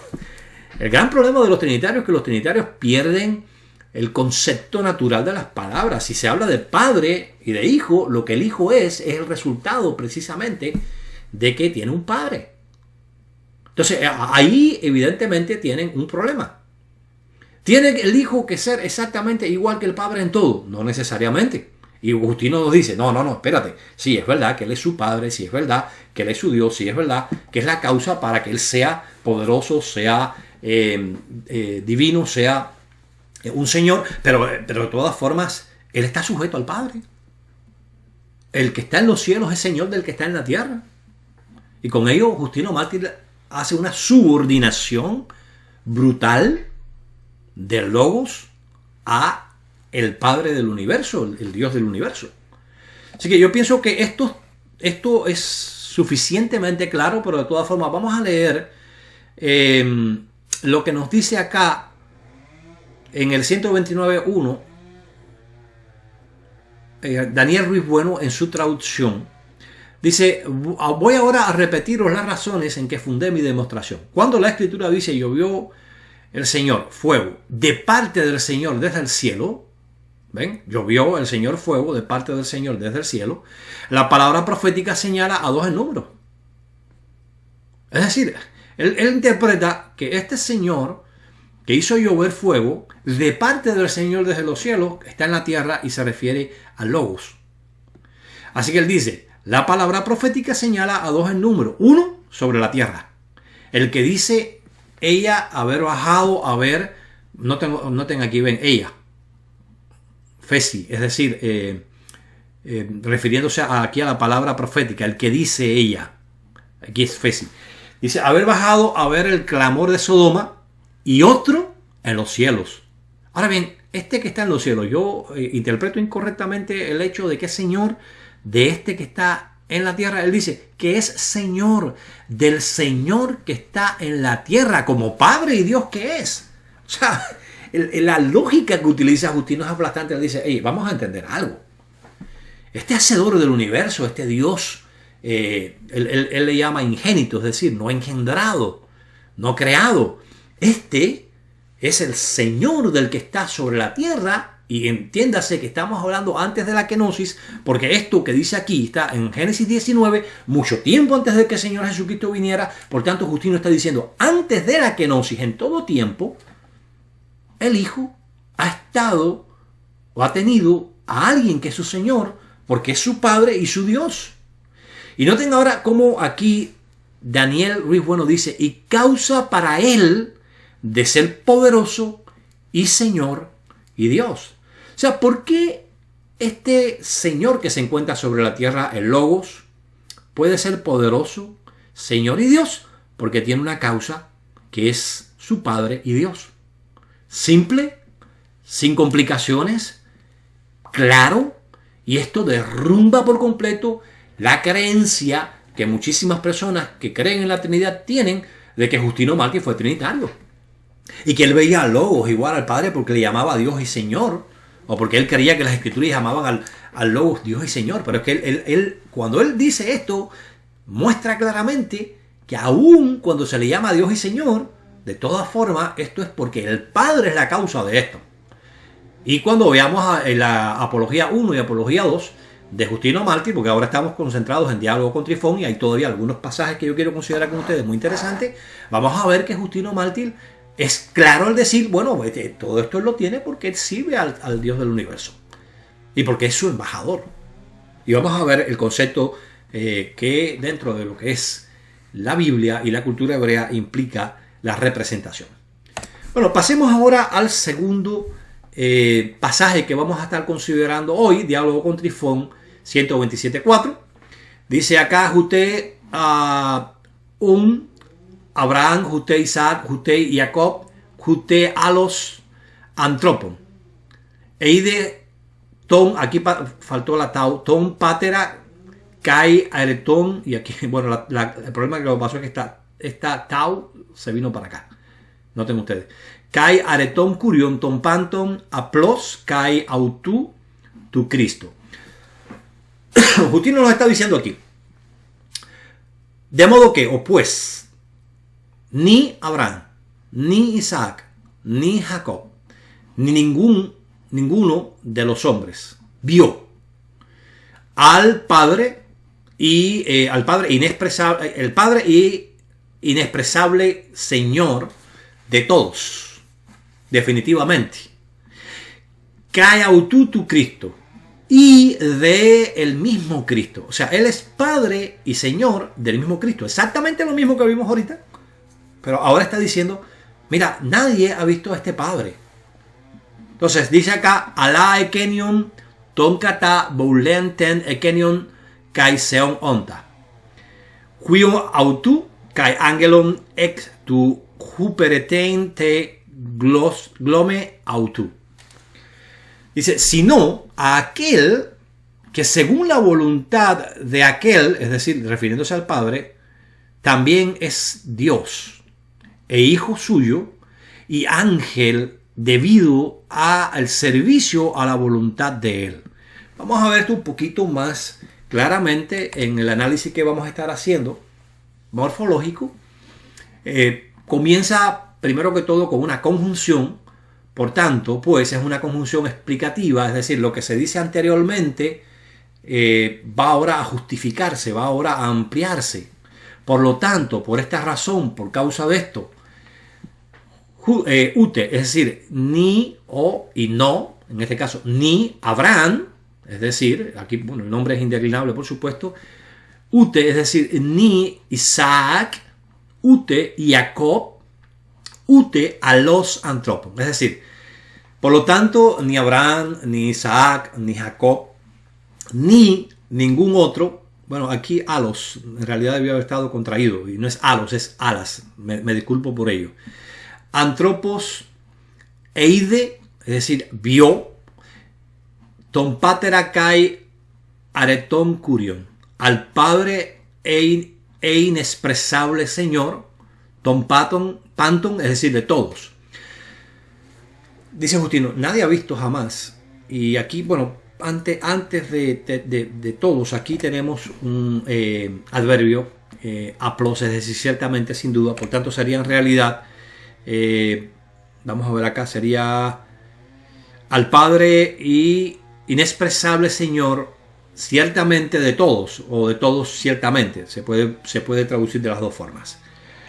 El gran problema de los trinitarios es que los trinitarios pierden el concepto natural de las palabras. Si se habla de Padre y de Hijo, lo que el Hijo es el resultado precisamente de que tiene un Padre. Entonces, ahí evidentemente tienen un problema. ¿Tiene el Hijo que ser exactamente igual que el Padre en todo? No necesariamente. Y Justino nos dice, no, espérate. Sí, es verdad que Él es su Padre, sí es verdad que Él es su Dios, sí es verdad que es la causa para que Él sea poderoso, sea divino, sea un Señor, pero de todas formas, Él está sujeto al Padre. El que está en los cielos es Señor del que está en la tierra. Y con ello Justino Mártir hace una subordinación brutal del Logos a el Padre del universo, el Dios del universo. Así que yo pienso que esto es suficientemente claro, pero de todas formas vamos a leer lo que nos dice acá en el 129.1 Daniel Ruiz Bueno en su traducción. Dice, voy ahora a repetiros las razones en que fundé mi demostración. Cuando la Escritura dice, llovió el Señor fuego de parte del Señor desde el cielo, ¿ven? Llovió el Señor fuego de parte del Señor desde el cielo. La palabra profética señala a dos en número. Es decir, él interpreta que este Señor que hizo llover fuego de parte del Señor desde los cielos está en la tierra y se refiere al Logos. Así que él dice, la palabra profética señala a dos en número. Uno, sobre la tierra. El que dice ella haber bajado, noten aquí, ven, ella. Fesi, es decir, refiriéndose aquí a la palabra profética, el que dice ella. Aquí es Fesi. Dice, haber bajado a ver el clamor de Sodoma y otro en los cielos. Ahora bien, este que está en los cielos, yo interpreto incorrectamente el hecho de que es Señor de este que está en la tierra. Él dice que es Señor del Señor que está en la tierra, como Padre y Dios que es. O sea, la lógica que utiliza Justino es aplastante. Él dice, hey, vamos a entender algo. Este hacedor del universo, este Dios, él le llama ingénito, es decir, no engendrado, no creado. Este es el Señor del que está sobre la tierra. Y entiéndase que estamos hablando antes de la kenosis, porque esto que dice aquí está en Génesis 19, mucho tiempo antes de que el Señor Jesucristo viniera. Por tanto, Justino está diciendo, antes de la kenosis, en todo tiempo, el Hijo ha estado o ha tenido a alguien que es su Señor, porque es su Padre y su Dios. Y noten ahora cómo aquí Daniel Ruiz Bueno dice, y causa para Él de ser poderoso y Señor y Dios. O sea, ¿por qué este Señor que se encuentra sobre la tierra, el Logos, puede ser poderoso, Señor y Dios? Porque tiene una causa que es su Padre y Dios. Simple, sin complicaciones, claro, y esto derrumba por completo la creencia que muchísimas personas que creen en la Trinidad tienen de que Justino Mártir fue trinitario. Y que él veía al Logos igual al Padre porque le llamaba a Dios y Señor, o porque él creía que las Escrituras llamaban al Logos Dios y Señor. Pero es que él, cuando él dice esto, muestra claramente que aún cuando se le llama a Dios y Señor, de todas formas, esto es porque el Padre es la causa de esto. Y cuando veamos la Apología 1 y Apología 2 de Justino Mártir, porque ahora estamos concentrados en Diálogo con Trifón y hay todavía algunos pasajes que yo quiero considerar con ustedes muy interesantes, vamos a ver que Justino Mártir es claro al decir, bueno, todo esto él lo tiene porque él sirve al Dios del universo y porque es su embajador. Y vamos a ver el concepto que dentro de lo que es la Biblia y la cultura hebrea implica la representación. Bueno, pasemos ahora al segundo pasaje que vamos a estar considerando hoy, Diálogo con Trifón 127.4. Dice acá, Juté Abraham, Juté Isaac, Juté Jacob, Juté Alos Antropon. Eide Ton, aquí faltó la tau, Ton Patera, Kai Aereton, y aquí, bueno, el problema que lo pasó es que esta tau se vino para acá. Noten ustedes. Kai areton curion ton panton aplos kai autu tu Cristo. Justino nos está diciendo aquí. De modo que, o pues, ni Abraham, ni Isaac, ni Jacob, ni ninguno de los hombres vio al Padre inexpresable, el Padre y inexpresable Señor de todos, definitivamente. Kai autu tu Cristo, y de el mismo Cristo. O sea, Él es Padre y Señor del mismo Cristo. Exactamente lo mismo que vimos ahorita. Pero ahora está diciendo, mira, nadie ha visto a este Padre. Entonces dice acá, Alá ekenion tonkata boulenten ekenion kai seon onta. Huio autu kai angelon ex tu huperetein te glome autu. Dice, sino a aquel que según la voluntad de aquel, es decir, refiriéndose al Padre, también es Dios e hijo suyo y ángel debido al servicio a la voluntad de él. Vamos a ver esto un poquito más claramente en el análisis que vamos a estar haciendo, morfológico. Comienza primero que todo con una conjunción. Por tanto, pues es una conjunción explicativa, es decir, lo que se dice anteriormente va ahora a justificarse, va ahora a ampliarse. Por lo tanto, por esta razón, por causa de esto, ute, es decir, ni o y no, en este caso, ni Abraham, es decir, aquí bueno, el nombre es indeclinable, por supuesto, ute, es decir, ni Isaac, ute Jacob, ute a los antropos, es decir, por lo tanto, ni Abraham, ni Isaac, ni Jacob, ni ningún otro, bueno, aquí alos, en realidad debió haber estado contraído, y no es alos, es alas, me disculpo por ello. Antropos, eide, es decir, vio, ton patera kai areton curion, al Padre e inexpresable Señor, ton panton, es decir, de todos. Dice Justino, nadie ha visto jamás, y aquí, bueno, antes de todos, aquí tenemos un adverbio, aplos, es decir, ciertamente, sin duda, por tanto sería en realidad, vamos a ver acá, sería al Padre y inexpresable Señor, ciertamente de todos, o de todos ciertamente, se puede traducir de las dos formas.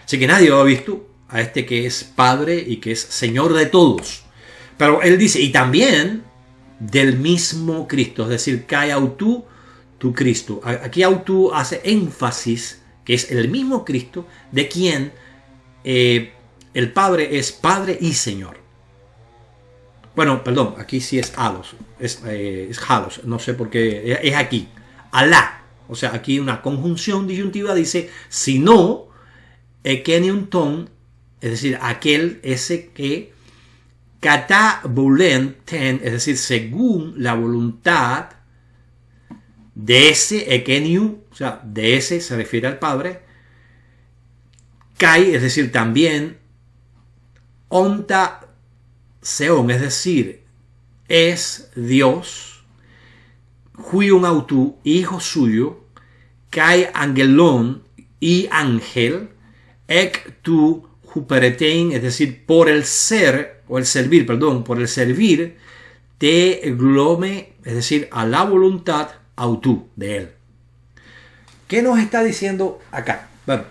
Así que nadie lo ha visto a este que es Padre y que es Señor de todos. Pero él dice, y también del mismo Cristo, es decir, kai autu tu Cristo. Aquí autu hace énfasis que es el mismo Cristo de quien el Padre es Padre y Señor. Bueno, perdón, aquí sí es halos, es halos, no sé por qué, es aquí, Alá. O sea, aquí una conjunción disyuntiva dice, si no, ekenion ton, es decir, aquel, ese que kata bulen ten, es decir, según la voluntad de ese ekeniu, o sea, de ese se refiere al Padre, kai, es decir, también, onta seon, es decir, es Dios, huion autu, hijo suyo, kai angelon y ángel, ek tu huperetein, es decir, por el ser, o el servir, perdón, por el servir, te glome, es decir, a la voluntad autu de él. ¿Qué nos está diciendo acá? Bueno,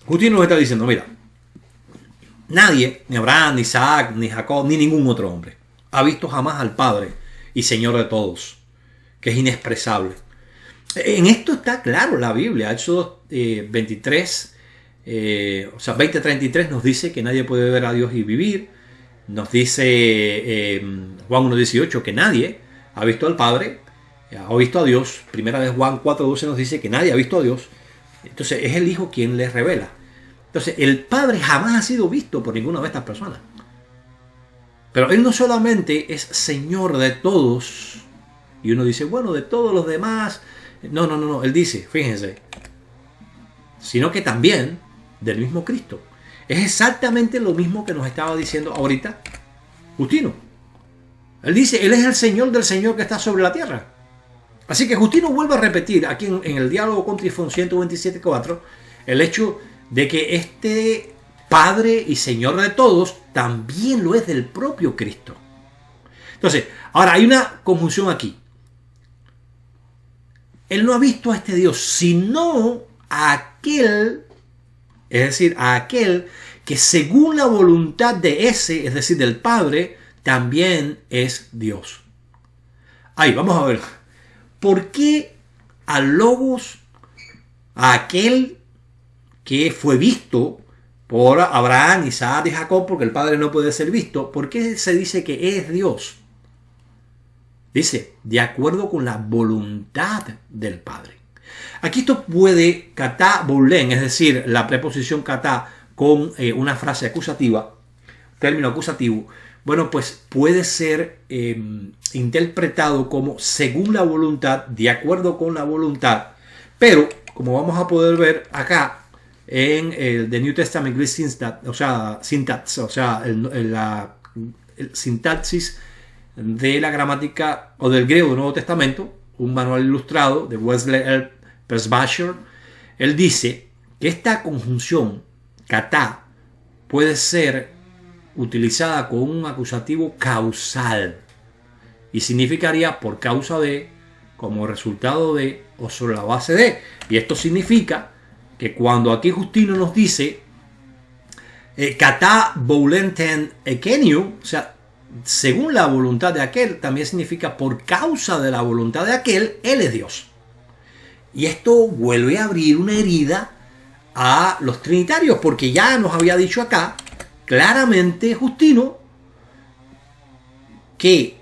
Justino nos está diciendo, mira, nadie, ni Abraham, ni Isaac, ni Jacob, ni ningún otro hombre, ha visto jamás al Padre y Señor de todos, que es inexpresable. En esto está claro la Biblia, Éxodo 23, o sea, 20:33 nos dice que nadie puede ver a Dios y vivir. Nos dice Juan 1:18 que nadie ha visto al Padre, ha visto a Dios. Primera de Juan 4:12 nos dice que nadie ha visto a Dios. Entonces es el Hijo quien les revela. Entonces el Padre jamás ha sido visto por ninguna de estas personas. Pero Él no solamente es Señor de todos. Y uno dice, bueno, de todos los demás. No. Él dice, fíjense, sino que también del mismo Cristo. Es exactamente lo mismo que nos estaba diciendo ahorita Justino. Él dice, Él es el Señor del Señor que está sobre la tierra. Así que Justino vuelve a repetir aquí en el diálogo con Trifón 127.4 el hecho de que este Padre y Señor de todos también lo es del propio Cristo. Entonces, ahora hay una conjunción aquí. Él no ha visto a este Dios, sino a aquel, es decir, a aquel que según la voluntad de ese, es decir, del Padre, también es Dios. Ahí, vamos a ver. ¿Por qué al Logos, a aquel que fue visto por Abraham, Isaac y Jacob, porque el Padre no puede ser visto, por qué se dice que es Dios? Dice, de acuerdo con la voluntad del Padre. Aquí esto puede katá boulen, es decir, la preposición katá con una frase acusativa, término acusativo, bueno, pues puede ser interpretado como según la voluntad, de acuerdo con la voluntad, pero como vamos a poder ver acá en el The New Testament Greek Syntax, o sea, el sintaxis de la gramática o del griego del Nuevo Testamento, un manual ilustrado de Wesley L. Persbacher, él dice que esta conjunción katá puede ser utilizada con un acusativo causal y significaría por causa de, como resultado de o sobre la base de. Y esto significa que cuando aquí Justino nos dice katá boulenten ekeniu, o sea, según la voluntad de aquel, también significa por causa de la voluntad de aquel, Él es Dios. Y esto vuelve a abrir una herida a los trinitarios, porque ya nos había dicho acá claramente Justino que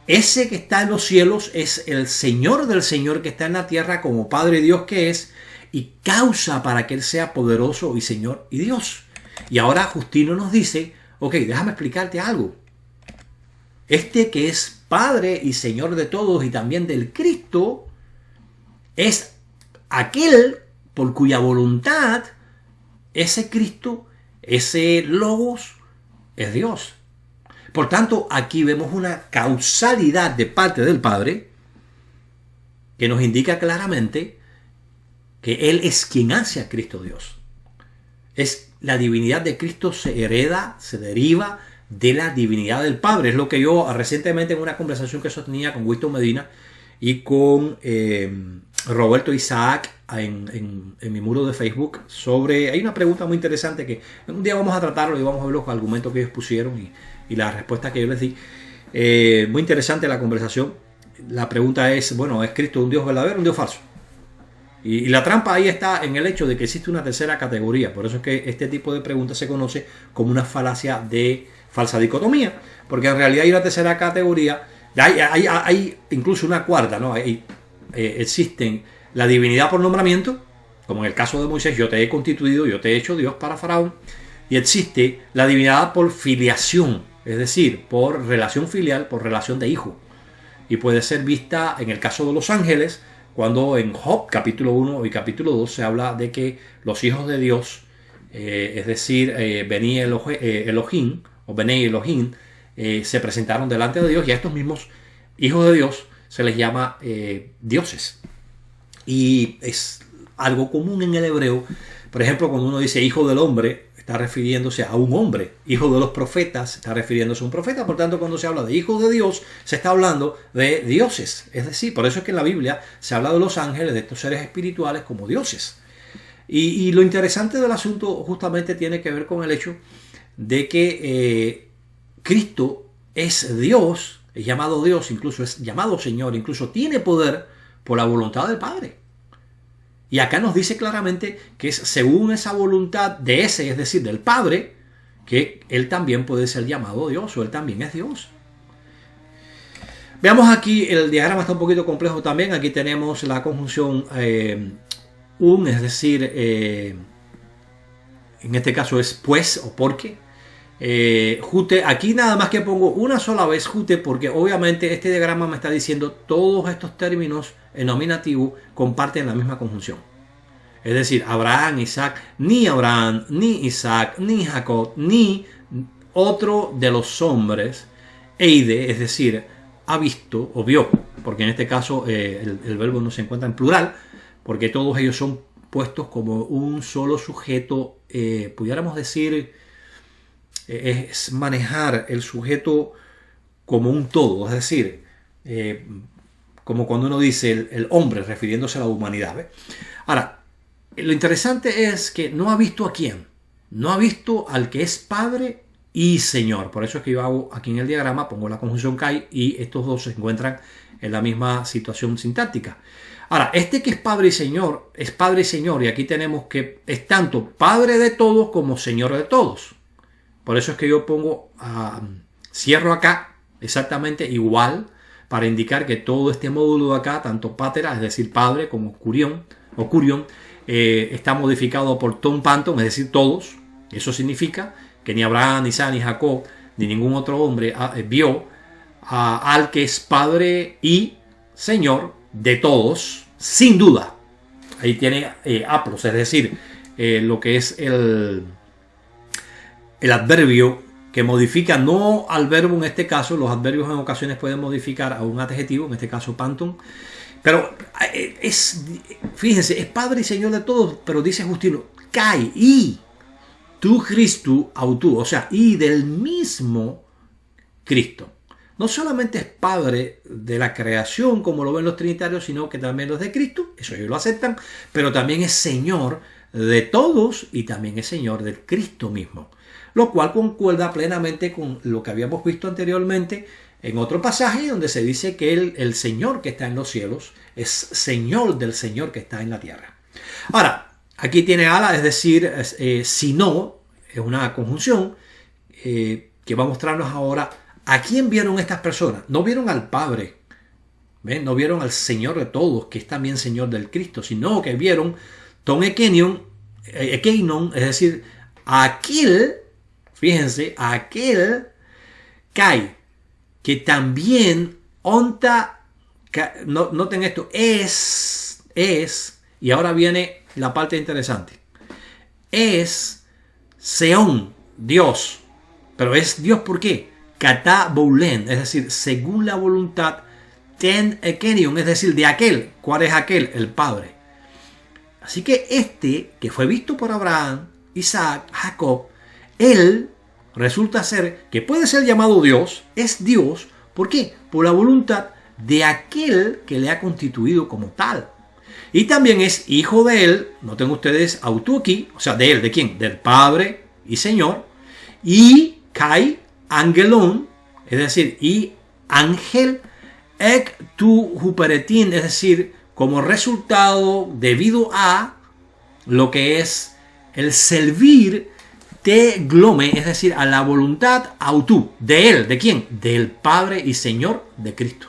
ese que está en los cielos es el Señor del Señor que está en la tierra como Padre Dios que es, y causa para que Él sea poderoso y Señor y Dios. Y ahora Justino nos dice, ok, déjame explicarte algo. Este que es Padre y Señor de todos y también del Cristo es aquel por cuya voluntad ese Cristo, ese Logos, es Dios. Por tanto, aquí vemos una causalidad de parte del Padre que nos indica claramente que Él es quien hace a Cristo Dios. Es la divinidad de Cristo se hereda, se deriva de la divinidad del Padre. Es lo que yo recientemente en una conversación que sostenía con Winston Medina y con Roberto Isaac en mi muro de Facebook sobre... Hay una pregunta muy interesante que un día vamos a tratarlo y vamos a ver los argumentos que ellos pusieron y la respuesta que yo les di. Muy interesante la conversación. La pregunta es, bueno, ¿es Cristo un Dios verdadero o un Dios falso? Y la trampa ahí está en el hecho de que existe una tercera categoría. Por eso es que este tipo de preguntas se conoce como una falacia de falsa dicotomía. Porque en realidad hay una tercera categoría. Hay incluso una cuarta, ¿no? Existen la divinidad por nombramiento, como en el caso de Moisés, yo te he constituido, yo te he hecho Dios para Faraón. Y existe la divinidad por filiación, es decir, por relación filial, por relación de hijo. Y puede ser vista en el caso de los ángeles, cuando en Job capítulo 1 y capítulo 2 se habla de que los hijos de Dios, es decir, Beni Elohim o Benei Elohim, se presentaron delante de Dios, y a estos mismos hijos de Dios se les llama dioses. Y es algo común en el hebreo. Por ejemplo, cuando uno dice hijo del hombre, está refiriéndose a un hombre. Hijo de los profetas, está refiriéndose a un profeta. Por tanto, cuando se habla de hijos de Dios, se está hablando de dioses. Es decir, por eso es que en la Biblia se habla de los ángeles, de estos seres espirituales, como dioses. Y lo interesante del asunto justamente tiene que ver con el hecho de que Cristo es Dios, es llamado Dios, incluso es llamado Señor, incluso tiene poder por la voluntad del Padre. Y acá nos dice claramente que es según esa voluntad de ese, es decir, del Padre, que Él también puede ser llamado Dios, o Él también es Dios. Veamos aquí, el diagrama está un poquito complejo también. Aquí tenemos la conjunción un, es decir, en este caso es pues o porque. Jute, aquí nada más que pongo una sola vez jute, porque obviamente este diagrama me está diciendo todos estos términos en nominativo comparten la misma conjunción. Es decir, Abraham, Isaac, ni Isaac, ni Jacob, ni otro de los hombres, eide, es decir, ha visto o vio, porque en este caso el verbo no se encuentra en plural, porque todos ellos son puestos como un solo sujeto, pudiéramos decir, es manejar el sujeto como un todo, es decir, como cuando uno dice el hombre, refiriéndose a la humanidad. ¿Ve? Ahora, lo interesante es que no ha visto a quién, no ha visto al que es Padre y Señor. Por eso es que yo hago aquí en el diagrama, pongo la conjunción kai y estos dos se encuentran en la misma situación sintáctica. Ahora, este que es Padre y Señor, y aquí tenemos que es tanto Padre de todos como Señor de todos. Por eso es que yo pongo, cierro acá exactamente igual para indicar que todo este módulo de acá, tanto patera, es decir, Padre, como curión, está modificado por ton panton, es decir, todos. Eso significa que ni Abraham, ni Isaac, ni Jacob, ni ningún otro hombre vio al que es Padre y Señor de todos, sin duda. Ahí tiene aplos, es decir, lo que es el adverbio que modifica no al verbo en este caso. Los adverbios en ocasiones pueden modificar a un adjetivo, en este caso panton. Pero fíjense, es Padre y Señor de todos, pero dice Justino, kai y tu Christu autú, o sea, y del mismo Cristo. No solamente es Padre de la creación, como lo ven los trinitarios, sino que también los de Cristo, eso ellos lo aceptan, pero también es Señor de todos y también es Señor del Cristo mismo. Lo cual concuerda plenamente con lo que habíamos visto anteriormente en otro pasaje donde se dice que el Señor que está en los cielos es Señor del Señor que está en la tierra. Ahora, aquí tiene ala, es decir, si no, es una conjunción que va a mostrarnos ahora a quién vieron estas personas. No vieron al Padre, ¿ven? No vieron al Señor de todos, que es también Señor del Cristo, sino que vieron ton ekeinon, es decir, aquel, fíjense, aquel kai, que también onta, noten esto, es, y ahora viene la parte interesante, es Seón, Dios, pero es Dios ¿por qué? Kata boulen, es decir, según la voluntad, ten ekenion, es decir, de aquel. ¿Cuál es aquel? El Padre. Así que este, que fue visto por Abraham, Isaac, Jacob, él resulta ser que puede ser llamado Dios, es Dios, ¿por qué? Por la voluntad de aquel que le ha constituido como tal. Y también es hijo de él, noten ustedes, autuki, o sea, de él, ¿de quién? Del Padre y Señor, y kai angelon, es decir, y ángel, ek tu huperetin, es decir, como resultado debido a lo que es el servir te glome, es decir, a la voluntad autú, de él, ¿de quién? Del Padre y Señor de Cristo.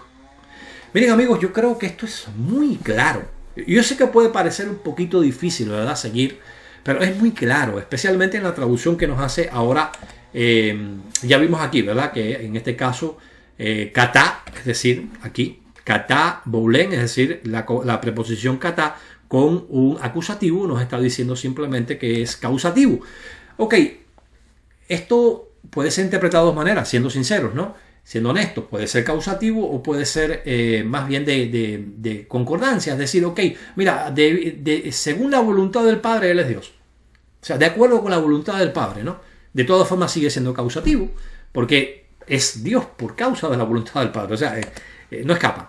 Miren amigos, yo creo que esto es muy claro. Yo sé que puede parecer un poquito difícil, ¿verdad?, seguir, pero es muy claro, especialmente en la traducción que nos hace ahora. Ya vimos aquí, ¿verdad?, que en este caso kata, es decir, aquí kata boulen, es decir, la preposición kata con un acusativo nos está diciendo simplemente que es causativo. Ok, esto puede ser interpretado de dos maneras, siendo sinceros, ¿no? Siendo honestos, puede ser causativo o puede ser más bien de concordancia, es decir, ok, mira, según la voluntad del Padre, Él es Dios. O sea, de acuerdo con la voluntad del Padre, ¿no? De todas formas sigue siendo causativo, porque es Dios por causa de la voluntad del Padre, o sea, no escapan.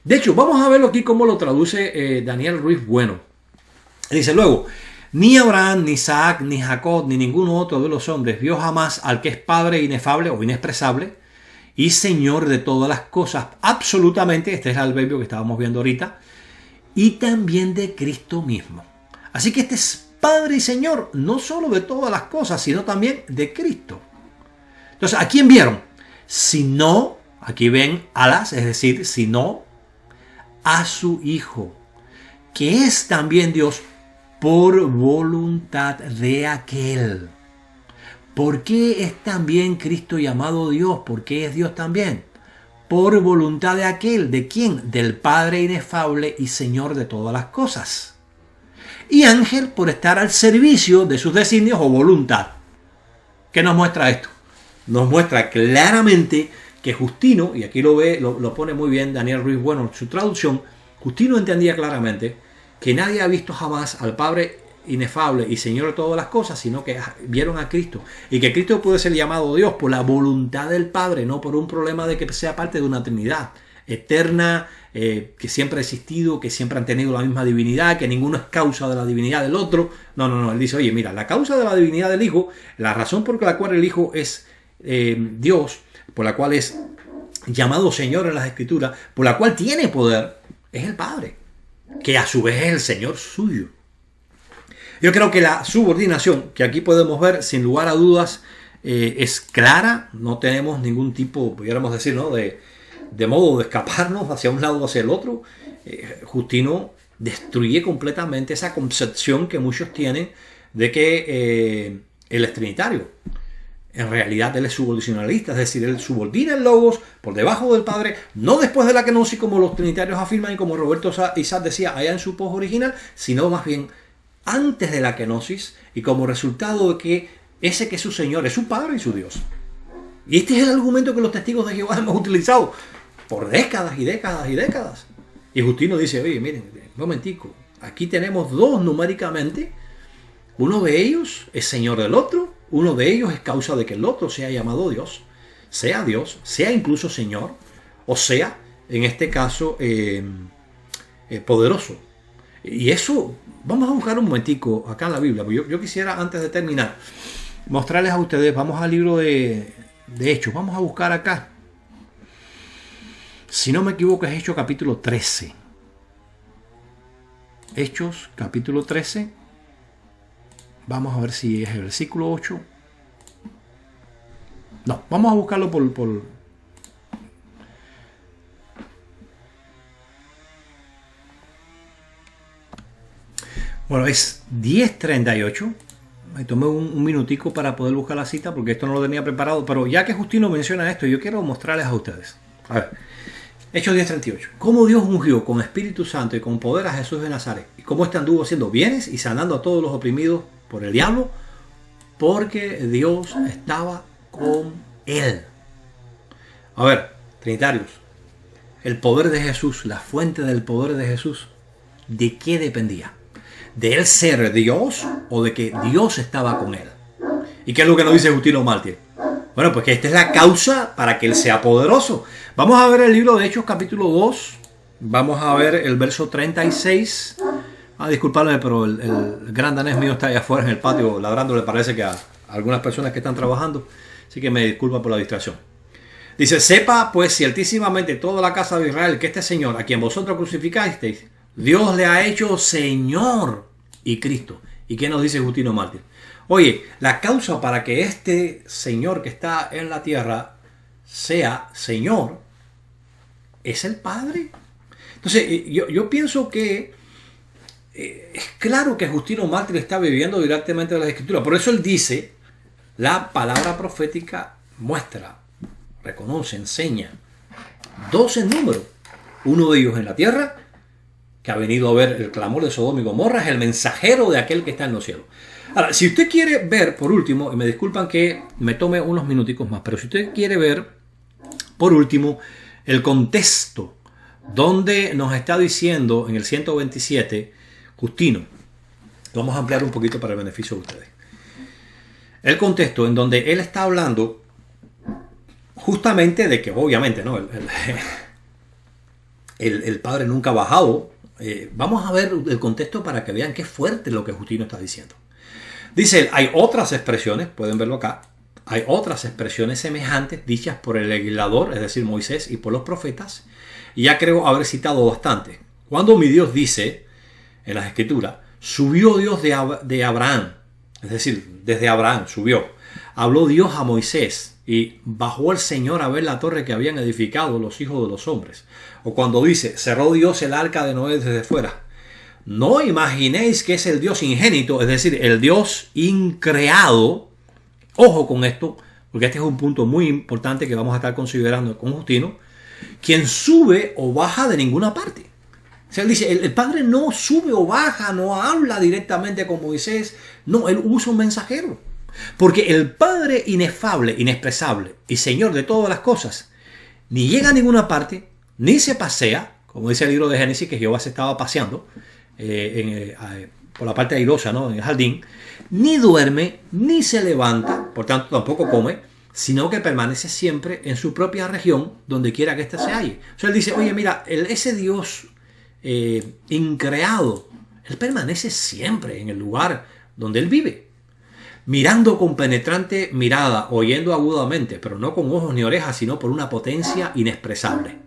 De hecho, vamos a verlo aquí cómo lo traduce Daniel Ruiz Bueno. Dice luego, ni Abraham, ni Isaac, ni Jacob, ni ninguno otro de los hombres vio jamás al que es Padre inefable o inexpresable y Señor de todas las cosas, absolutamente, este es el adverbio que estábamos viendo ahorita, y también de Cristo mismo. Así que este es Padre y Señor, no solo de todas las cosas, sino también de Cristo. Entonces, ¿a quién vieron? Si no, aquí ven alas, es decir, si no, a su Hijo, que es también Dios por voluntad de aquel. ¿Por qué es también Cristo llamado Dios? ¿Por qué es Dios también? Por voluntad de aquel. ¿De quién? Del Padre inefable y Señor de todas las cosas. y ángel por estar al servicio de sus designios o voluntad. ¿Qué nos muestra esto? Nos muestra claramente que Justino, y aquí lo pone muy bien Daniel Ruiz Bueno en su traducción, Justino entendía claramente que nadie ha visto jamás al Padre inefable y Señor de todas las cosas, sino que vieron a Cristo, y que Cristo puede ser llamado Dios por la voluntad del Padre, no por un problema de que sea parte de una Trinidad eterna, que siempre ha existido, que siempre han tenido la misma divinidad, que ninguno es causa de la divinidad del otro. No, él dice, oye, mira, la causa de la divinidad del Hijo, la razón por la cual el Hijo es Dios, por la cual es llamado Señor en las Escrituras, por la cual tiene poder, es el Padre, que a su vez es el Señor suyo. Yo creo que la subordinación que aquí podemos ver, sin lugar a dudas, es clara. No tenemos ningún tipo, pudiéramos decir, ¿no?, de modo de escaparnos hacia un lado o hacia el otro. Justino destruye completamente esa concepción que muchos tienen de que él es trinitario. En realidad él es subordinacionalista, es decir, él subordina el logos por debajo del Padre, no después de la kenosis como los trinitarios afirman y como Roberto Isaac decía allá en su post original, sino más bien antes de la kenosis y como resultado de que ese que es su Señor es su Padre y su Dios. Y este es el argumento que los testigos de Jehová hemos utilizado por décadas y décadas y décadas. Y Justino dice, oye, miren, un momentico, aquí tenemos dos numéricamente, uno de ellos es Señor del otro, uno de ellos es causa de que el otro sea llamado Dios, sea incluso Señor, o sea, en este caso, poderoso. Y eso, vamos a buscar un momentico acá en la Biblia. Yo quisiera, antes de terminar, mostrarles a ustedes, vamos al libro de Hechos, vamos a buscar acá. Si no me equivoco, es Hechos capítulo 13. Hechos capítulo 13. Vamos a ver si es el versículo 8. No, vamos a buscarlo por... Bueno, es 10:38. Me tomé un minutico para poder buscar la cita porque esto no lo tenía preparado. Pero ya que Justino menciona esto, yo quiero mostrarles a ustedes. A ver, Hechos 10:38. Cómo Dios ungió con Espíritu Santo y con poder a Jesús de Nazaret. Y cómo éste anduvo haciendo bienes y sanando a todos los oprimidos por el diablo, porque Dios estaba con él. A ver, trinitarios, el poder de Jesús, la fuente del poder de Jesús, ¿de qué dependía? ¿De él ser Dios o de que Dios estaba con él? ¿Y qué es lo que nos dice Justino Mártir? Bueno, pues que esta es la causa para que él sea poderoso. Vamos a ver el libro de Hechos capítulo 2, vamos a ver el verso 36. Disculpadme, pero el gran danés mío está allá afuera en el patio ladrando, le parece que a algunas personas que están trabajando, así que me disculpa por la distracción. Dice, sepa pues ciertísimamente toda la casa de Israel que este Señor, a quien vosotros crucificasteis, Dios le ha hecho Señor y Cristo. ¿Y qué nos dice Justino Mártir? Oye, la causa para que este Señor que está en la tierra sea Señor es el Padre. Entonces, yo pienso que es claro que Justino Mártir está viviendo directamente de las Escrituras. Por eso él dice, la palabra profética muestra, reconoce, enseña 12 en número. Uno de ellos en la tierra, que ha venido a ver el clamor de Sodoma y Gomorra, es el mensajero de aquel que está en los cielos. Ahora, si usted quiere ver, por último, y me disculpan que me tome unos minuticos más, pero si usted quiere ver, por último, el contexto donde nos está diciendo en el 127, Justino, vamos a ampliar un poquito para el beneficio de ustedes. El contexto en donde él está hablando justamente de que obviamente no el Padre nunca ha bajado. Vamos a ver el contexto para que vean qué fuerte lo que Justino está diciendo. Dice él, hay otras expresiones, pueden verlo acá, hay otras expresiones semejantes dichas por el legislador, es decir, Moisés, y por los profetas, y ya creo haber citado bastante. Cuando mi Dios dice en las Escrituras, subió Dios de Abraham, es decir, desde Abraham subió, habló Dios a Moisés y bajó el Señor a ver la torre que habían edificado los hijos de los hombres. O cuando dice, cerró Dios el arca de Noé desde fuera. No imaginéis que es el Dios ingénito, es decir, el Dios increado. Ojo con esto, porque este es un punto muy importante que vamos a estar considerando con Justino, quien sube o baja de ninguna parte. O sea, él dice, el Padre no sube o baja, no habla directamente con Moisés. No, él usa un mensajero. Porque el Padre inefable, inexpresable y Señor de todas las cosas, ni llega a ninguna parte, ni se pasea, como dice el libro de Génesis, que Jehová se estaba paseando por la parte airosa, ¿no? En el jardín, ni duerme, ni se levanta, por tanto tampoco come, sino que permanece siempre en su propia región, donde quiera que ésta se halle. O sea, él dice, oye, mira, ese Dios increado, él permanece siempre en el lugar donde él vive, mirando con penetrante mirada, oyendo agudamente, pero no con ojos ni orejas, sino por una potencia inexpresable.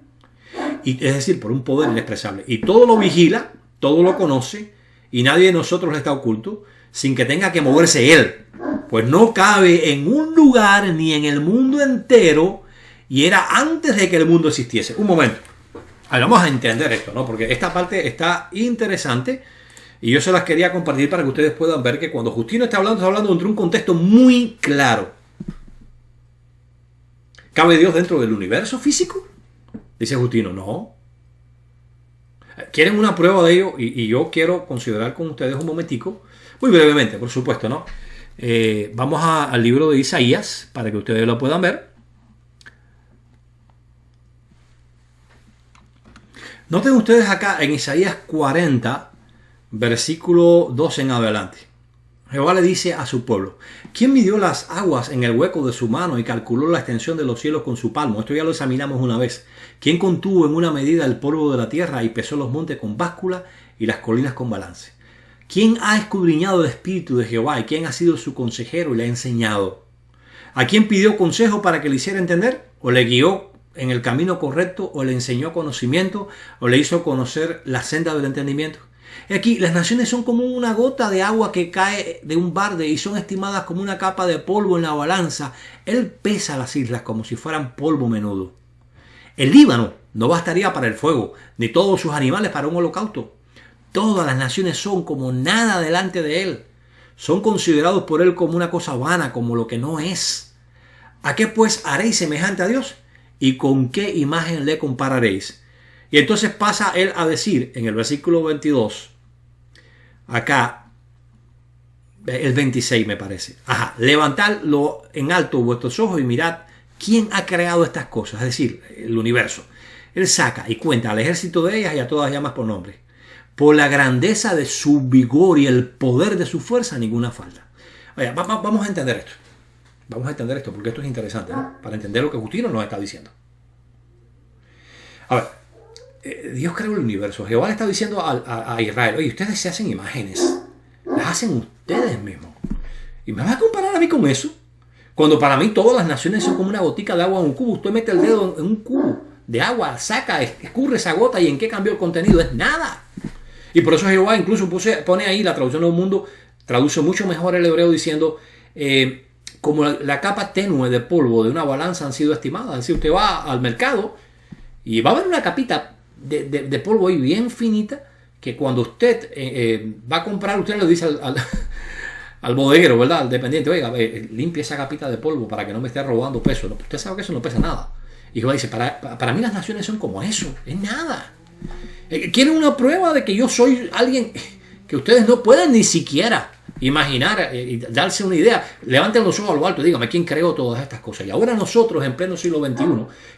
Y, es decir, por un poder inexpresable. Y todo lo vigila, todo lo conoce, y nadie de nosotros le está oculto, sin que tenga que moverse él. Pues no cabe en un lugar ni en el mundo entero, y era antes de que el mundo existiese. Un momento. A ver, vamos a entender esto, ¿no? Porque esta parte está interesante y yo se las quería compartir para que ustedes puedan ver que cuando Justino está hablando dentro de un contexto muy claro. ¿Cabe Dios dentro del universo físico? Dice Justino, no. ¿Quieren una prueba de ello? Y yo quiero considerar con ustedes un momentico, muy brevemente, por supuesto, ¿no? Vamos al libro de Isaías para que ustedes lo puedan ver. Noten ustedes acá en Isaías 40, versículo 2 en adelante. Jehová le dice a su pueblo, ¿quién midió las aguas en el hueco de su mano y calculó la extensión de los cielos con su palmo? Esto ya lo examinamos una vez. ¿Quién contuvo en una medida el polvo de la tierra y pesó los montes con báscula y las colinas con balance? ¿Quién ha escudriñado el espíritu de Jehová y quién ha sido su consejero y le ha enseñado? ¿A quién pidió consejo para que le hiciera entender? ¿O le guió en el camino correcto? ¿O le enseñó conocimiento? ¿O le hizo conocer la senda del entendimiento? Y aquí las naciones son como una gota de agua que cae de un barde y son estimadas como una capa de polvo en la balanza. Él pesa las islas como si fueran polvo menudo. El Líbano no bastaría para el fuego, ni todos sus animales para un holocausto. Todas las naciones son como nada delante de él. Son considerados por él como una cosa vana, como lo que no es. ¿A qué pues haréis semejante a Dios? ¿Y con qué imagen le compararéis? Y entonces pasa él a decir en el versículo 22, acá, el 26 me parece. Levantadlo en alto vuestros ojos y mirad quién ha creado estas cosas, es decir, el universo. Él saca y cuenta al ejército de ellas y a todas llamas por nombre. Por la grandeza de su vigor y el poder de su fuerza, ninguna falta. Oye, vamos a entender esto. Vamos a entender esto porque esto es interesante, ¿no? Para entender lo que Justino nos está diciendo. A ver, Dios creó el universo. Jehová le está diciendo a Israel, oye, ustedes se hacen imágenes. Las hacen ustedes mismos. ¿Y me vas a comparar a mí con eso? Cuando para mí todas las naciones son como una gotica de agua en un cubo. Usted mete el dedo en un cubo de agua, saca, escurre esa gota y ¿en qué cambió el contenido? Es nada. Y por eso Jehová incluso pone ahí la traducción del mundo, traduce mucho mejor el hebreo diciendo, como la capa tenue de polvo de una balanza han sido estimadas. Es decir, usted va al mercado y va a haber una capita de polvo ahí bien finita que cuando usted va a comprar, usted le dice al bodeguero, ¿verdad? Al dependiente, oiga, limpia esa capita de polvo para que no me esté robando peso. No, usted sabe que eso no pesa nada. Y Jehová dice, para mí las naciones son como eso, es nada. ¿Quieren una prueba de que yo soy alguien que ustedes no pueden ni siquiera imaginar y darse una idea? Levanten los ojos a lo alto y díganme quién creó todas estas cosas. Y ahora nosotros, en pleno siglo XXI,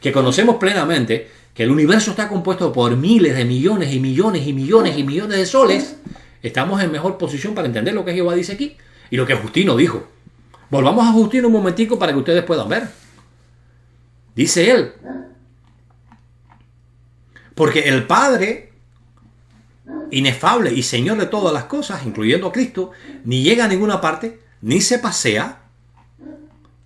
que conocemos plenamente que el universo está compuesto por miles de millones y millones y millones y millones de soles, estamos en mejor posición para entender lo que Jehová dice aquí y lo que Justino dijo. Volvamos a Justino un momentico para que ustedes puedan ver. Dice él, porque el Padre, inefable y Señor de todas las cosas, incluyendo a Cristo, ni llega a ninguna parte, ni se pasea,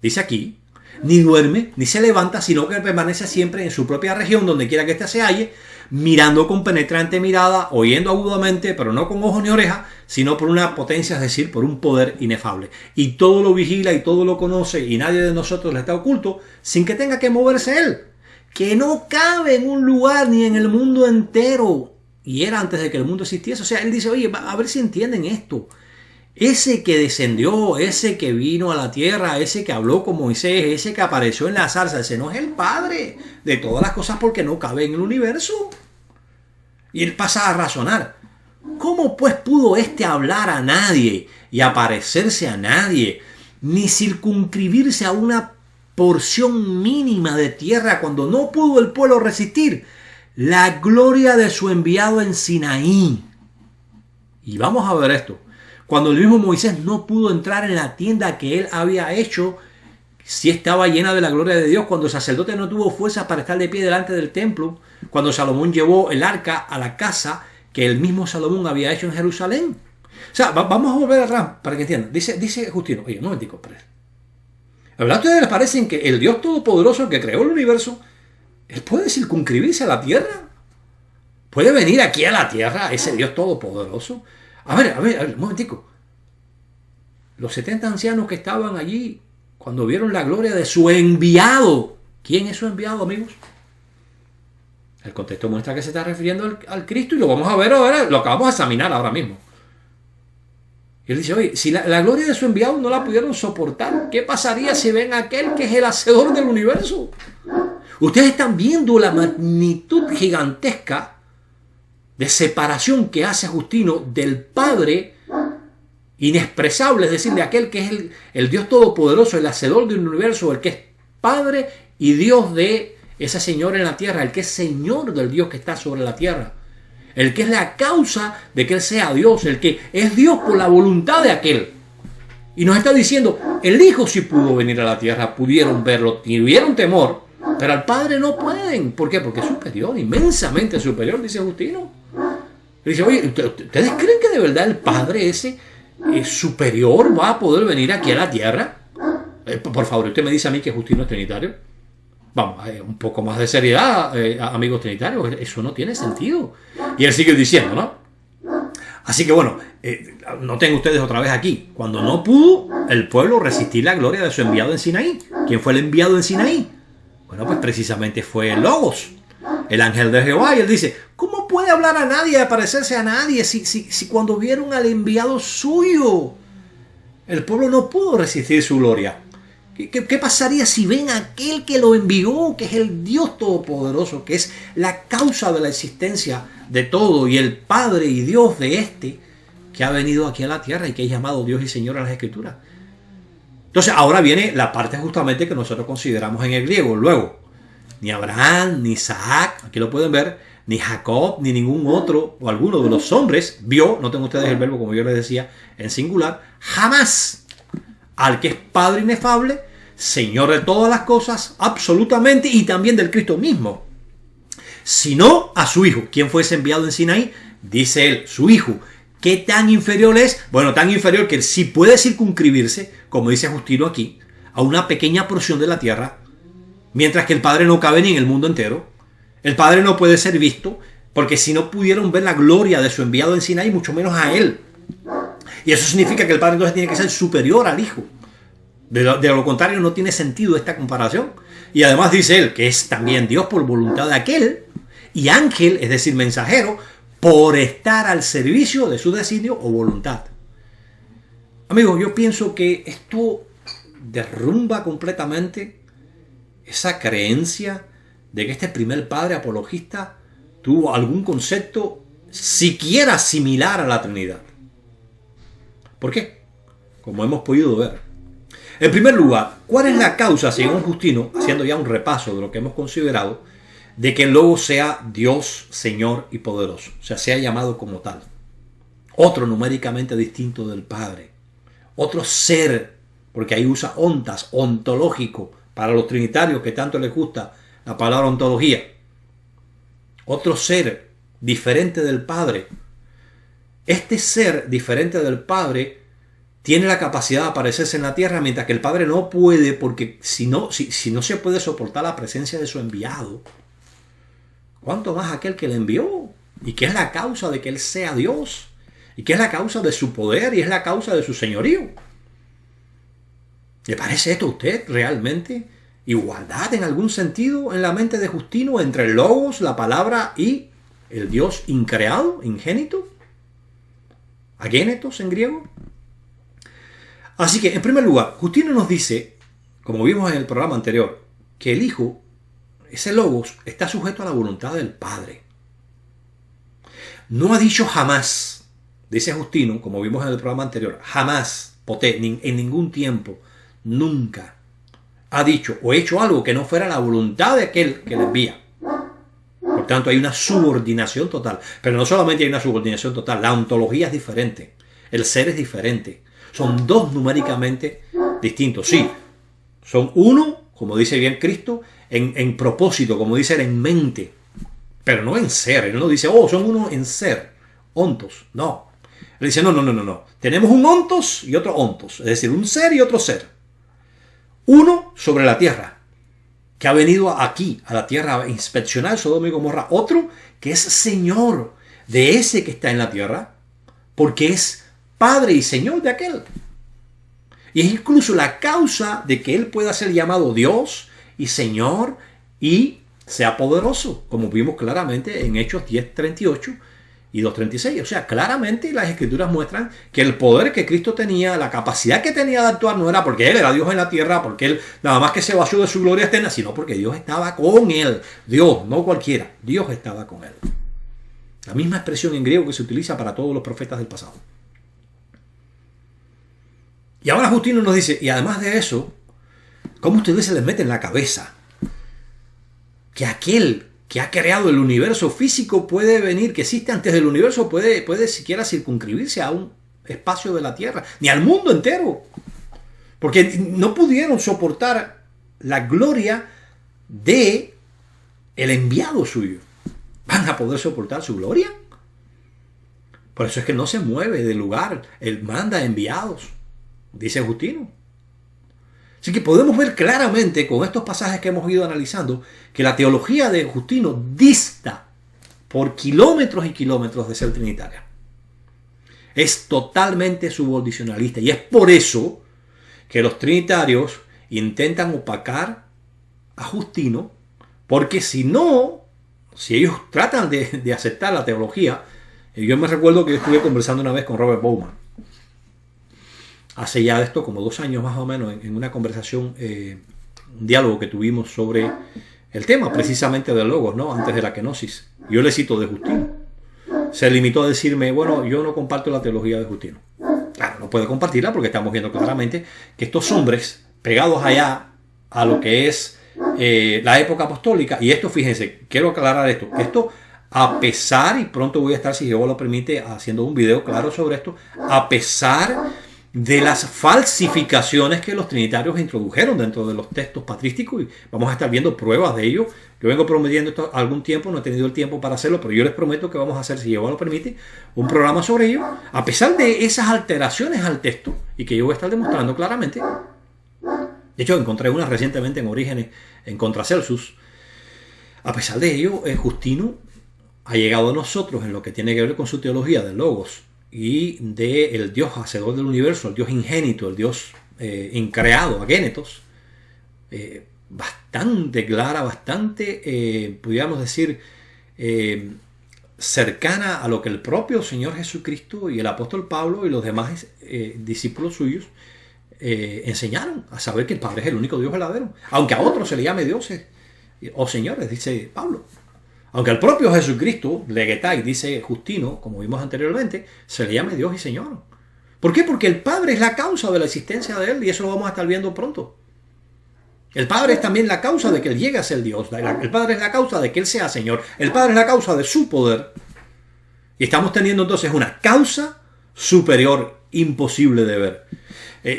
dice aquí, ni duerme, ni se levanta, sino que permanece siempre en su propia región, donde quiera que éste se halle, mirando con penetrante mirada, oyendo agudamente, pero no con ojos ni orejas, sino por una potencia, es decir, por un poder inefable. Y todo lo vigila y todo lo conoce, y nadie de nosotros le está oculto, sin que tenga que moverse él, que no cabe en un lugar ni en el mundo entero. Y era antes de que el mundo existiese. O sea, él dice, oye, a ver si entienden esto. Ese que descendió, ese que vino a la tierra, ese que habló con Moisés, ese que apareció en la zarza, ese no es el Padre de todas las cosas porque no cabe en el universo. Y él pasa a razonar. ¿Cómo pues pudo éste hablar a nadie y aparecerse a nadie, ni circunscribirse a una porción mínima de tierra cuando no pudo el pueblo resistir la gloria de su enviado en Sinaí? Y vamos a ver esto. Cuando el mismo Moisés no pudo entrar en la tienda que él había hecho, si estaba llena de la gloria de Dios, cuando el sacerdote no tuvo fuerza para estar de pie delante del templo, cuando Salomón llevó el arca a la casa que el mismo Salomón había hecho en Jerusalén. O sea, vamos a volver atrás para que entiendan. Dice Justino, oye, un momentico, pero ¿la verdad a ustedes les parece que el Dios Todopoderoso que creó el universo, él puede circunscribirse a la tierra? ¿Puede venir aquí a la tierra ese Dios Todopoderoso? A ver, un momentico. Los 70 ancianos que estaban allí, cuando vieron la gloria de su enviado. ¿Quién es su enviado, amigos? El contexto muestra que se está refiriendo al Cristo y lo vamos a ver ahora, lo acabamos de examinar ahora mismo. Y él dice, oye, si la gloria de su enviado no la pudieron soportar, ¿qué pasaría si ven a aquel que es el hacedor del universo? Ustedes están viendo la magnitud gigantesca de separación que hace Justino del Padre inexpresable, es decir, de aquel que es el Dios Todopoderoso, el hacedor del universo, el que es Padre y Dios de ese Señor en la tierra, el que es Señor del Dios que está sobre la tierra, el que es la causa de que Él sea Dios, el que es Dios por la voluntad de aquel. Y nos está diciendo, el Hijo sí pudo venir a la tierra, pudieron verlo, tuvieron temor, pero al Padre no pueden. ¿Por qué? Porque es superior, inmensamente superior, dice Justino. Dice, oye, ¿ustedes creen que de verdad el Padre ese superior va a poder venir aquí a la tierra? Por favor, usted me dice a mí que Justino es trinitario. Vamos, un poco más de seriedad, amigos trinitarios, eso no tiene sentido. Y él sigue diciendo, ¿no? Así que bueno, noten ustedes otra vez aquí, cuando no pudo el pueblo resistir la gloria de su enviado en Sinaí. ¿Quién fue el enviado en Sinaí? Bueno, pues precisamente fue el Logos, el ángel de Jehová. Y él dice, ¿cómo puede hablar a nadie, aparecerse a nadie, si cuando vieron al enviado suyo, el pueblo no pudo resistir su gloria? ¿Qué pasaría si ven a aquel que lo envió, que es el Dios Todopoderoso, que es la causa de la existencia de todo y el Padre y Dios de este, que ha venido aquí a la tierra y que es llamado Dios y Señor en las Escrituras? Entonces ahora viene la parte justamente que nosotros consideramos en el griego. Luego, ni Abraham, ni Isaac, aquí lo pueden ver, ni Jacob, ni ningún otro o alguno de los hombres vio, noten ustedes el verbo como yo les decía en singular, jamás al que es Padre inefable, Señor de todas las cosas, absolutamente, y también del Cristo mismo, sino a su Hijo. ¿Quién fue ese enviado en Sinaí? Dice él, su Hijo. ¿Qué tan inferior es? Bueno, tan inferior que sí puede circunscribirse, como dice Justino aquí, a una pequeña porción de la tierra, mientras que el Padre no cabe ni en el mundo entero. El Padre no puede ser visto, porque si no pudieron ver la gloria de su enviado en Sinaí, mucho menos a él. Y eso significa que el Padre entonces tiene que ser superior al Hijo. De lo contrario, no tiene sentido esta comparación. Y además dice él que es también Dios por voluntad de aquel, y ángel, es decir, mensajero, por estar al servicio de su designio o voluntad. Amigos, yo pienso que esto derrumba completamente esa creencia de que este primer padre apologista tuvo algún concepto siquiera similar a la Trinidad. ¿Por qué? Como hemos podido ver. En primer lugar, ¿cuál es la causa, según Justino, haciendo ya un repaso de lo que hemos considerado, de que el Logos sea Dios, Señor y poderoso? O sea, sea llamado como tal. Otro numéricamente distinto del Padre. Otro ser, porque ahí usa ontas, ontológico, para los trinitarios que tanto les gusta la palabra ontología. Otro ser diferente del Padre. Este ser diferente del Padre tiene la capacidad de aparecerse en la tierra, mientras que el Padre no puede, porque si no se puede soportar la presencia de su enviado, ¿cuánto más aquel que le envió? Y que es la causa de que Él sea Dios, y que es la causa de su poder, y es la causa de su señorío. ¿Le parece esto a usted realmente igualdad en algún sentido en la mente de Justino entre el Logos, la palabra, y el Dios increado, ingénito? Agénetos en griego. Así que, en primer lugar, Justino nos dice, como vimos en el programa anterior, que el Hijo, ese Logos, está sujeto a la voluntad del Padre. No ha dicho jamás, dice Justino, como vimos en el programa anterior, jamás, en ningún tiempo, nunca ha dicho o hecho algo que no fuera la voluntad de aquel que le envía. Por tanto, hay una subordinación total. Pero no solamente hay una subordinación total, la ontología es diferente. El ser es diferente. Son dos numéricamente distintos. Sí, son uno, como dice bien Cristo, en propósito, como dice él, en mente. Pero no en ser. Él no dice, son uno en ser. Ontos. No. Él dice, no. Tenemos un ontos y otro ontos. Es decir, un ser y otro ser. Uno sobre la tierra, que ha venido aquí, a la tierra, a inspeccionar Sodoma y Gomorra. Otro que es Señor de ese que está en la tierra, porque es Padre y Señor de aquel. Y es incluso la causa de que Él pueda ser llamado Dios y Señor y sea poderoso, como vimos claramente en Hechos 10:38 y 2:36. O sea, claramente las Escrituras muestran que el poder que Cristo tenía, la capacidad que tenía de actuar, no era porque Él era Dios en la tierra, porque Él nada más que se vació de su gloria eterna, sino porque Dios estaba con Él. Dios, no cualquiera. Dios estaba con Él. La misma expresión en griego que se utiliza para todos los profetas del pasado. Y ahora Justino nos dice, y además de eso, ¿cómo ustedes se les mete en la cabeza que aquel que ha creado el universo físico puede venir, que existe antes del universo, puede siquiera circunscribirse a un espacio de la Tierra, ni al mundo entero? Porque no pudieron soportar la gloria de el enviado suyo. ¿Van a poder soportar su gloria? Por eso es que no se mueve del lugar. Él manda enviados, dice Justino. Así que podemos ver claramente con estos pasajes que hemos ido analizando que la teología de Justino dista por kilómetros y kilómetros de ser trinitaria. Es totalmente subordinacionalista y es por eso que los trinitarios intentan opacar a Justino, porque si ellos tratan de aceptar la teología, yo me recuerdo que yo estuve conversando una vez con Robert Bowman, hace ya de esto como 2 años más o menos, en una conversación, un diálogo que tuvimos sobre el tema precisamente del logos, ¿no? Antes de la kenosis. Yo le cito de Justino. Se limitó a decirme, bueno, yo no comparto la teología de Justino. Claro, no puede compartirla porque estamos viendo claramente que estos hombres pegados allá a lo que es la época apostólica, y esto, fíjense, quiero aclarar esto a pesar, y pronto voy a estar, si Jehová lo permite, haciendo un video claro sobre esto, a pesar de las falsificaciones que los trinitarios introdujeron dentro de los textos patrísticos, y vamos a estar viendo pruebas de ello. Yo vengo prometiendo esto algún tiempo, no he tenido el tiempo para hacerlo, pero yo les prometo que vamos a hacer, si Jehová lo permite, un programa sobre ello, a pesar de esas alteraciones al texto, y que yo voy a estar demostrando claramente. De hecho, encontré una recientemente en Orígenes, en Contra Celsus. A pesar de ello, Justino ha llegado a nosotros en lo que tiene que ver con su teología del logos y del Dios hacedor del universo, el Dios ingénito, el Dios increado, agénetos, bastante clara, bastante, pudiéramos decir, cercana a lo que el propio Señor Jesucristo y el apóstol Pablo y los demás discípulos suyos enseñaron, a saber que el Padre es el único Dios verdadero, aunque a otros se le llame dioses o señores, dice Pablo. Aunque al propio Jesucristo, legetai, dice Justino, como vimos anteriormente, se le llame Dios y Señor. ¿Por qué? Porque el Padre es la causa de la existencia de Él, y eso lo vamos a estar viendo pronto. El Padre es también la causa de que Él llegue a ser Dios. El Padre es la causa de que Él sea Señor. El Padre es la causa de su poder. Y estamos teniendo entonces una causa superior, imposible de ver.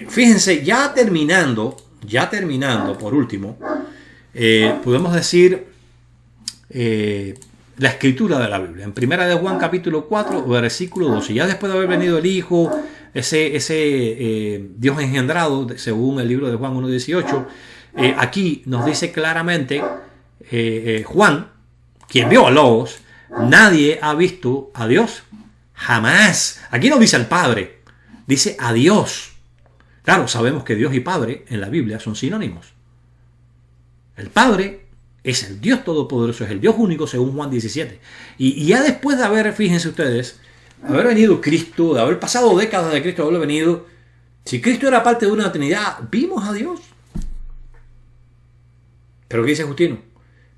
Fíjense, ya terminando, por último, podemos decir la escritura de la Biblia. En 1 de Juan capítulo 4, versículo 12. Ya después de haber venido el Hijo, ese Dios engendrado, según el libro de Juan 1:18, aquí nos dice claramente Juan, quien vio a Logos, nadie ha visto a Dios jamás. Aquí no dice al Padre, dice a Dios. Claro, sabemos que Dios y Padre en la Biblia son sinónimos. El Padre es el Dios Todopoderoso, es el Dios único según Juan 17. Y ya después de haber, fíjense ustedes, haber venido Cristo, de haber pasado décadas de Cristo, haber venido, si Cristo era parte de una Trinidad, vimos a Dios. Pero ¿qué dice Justino?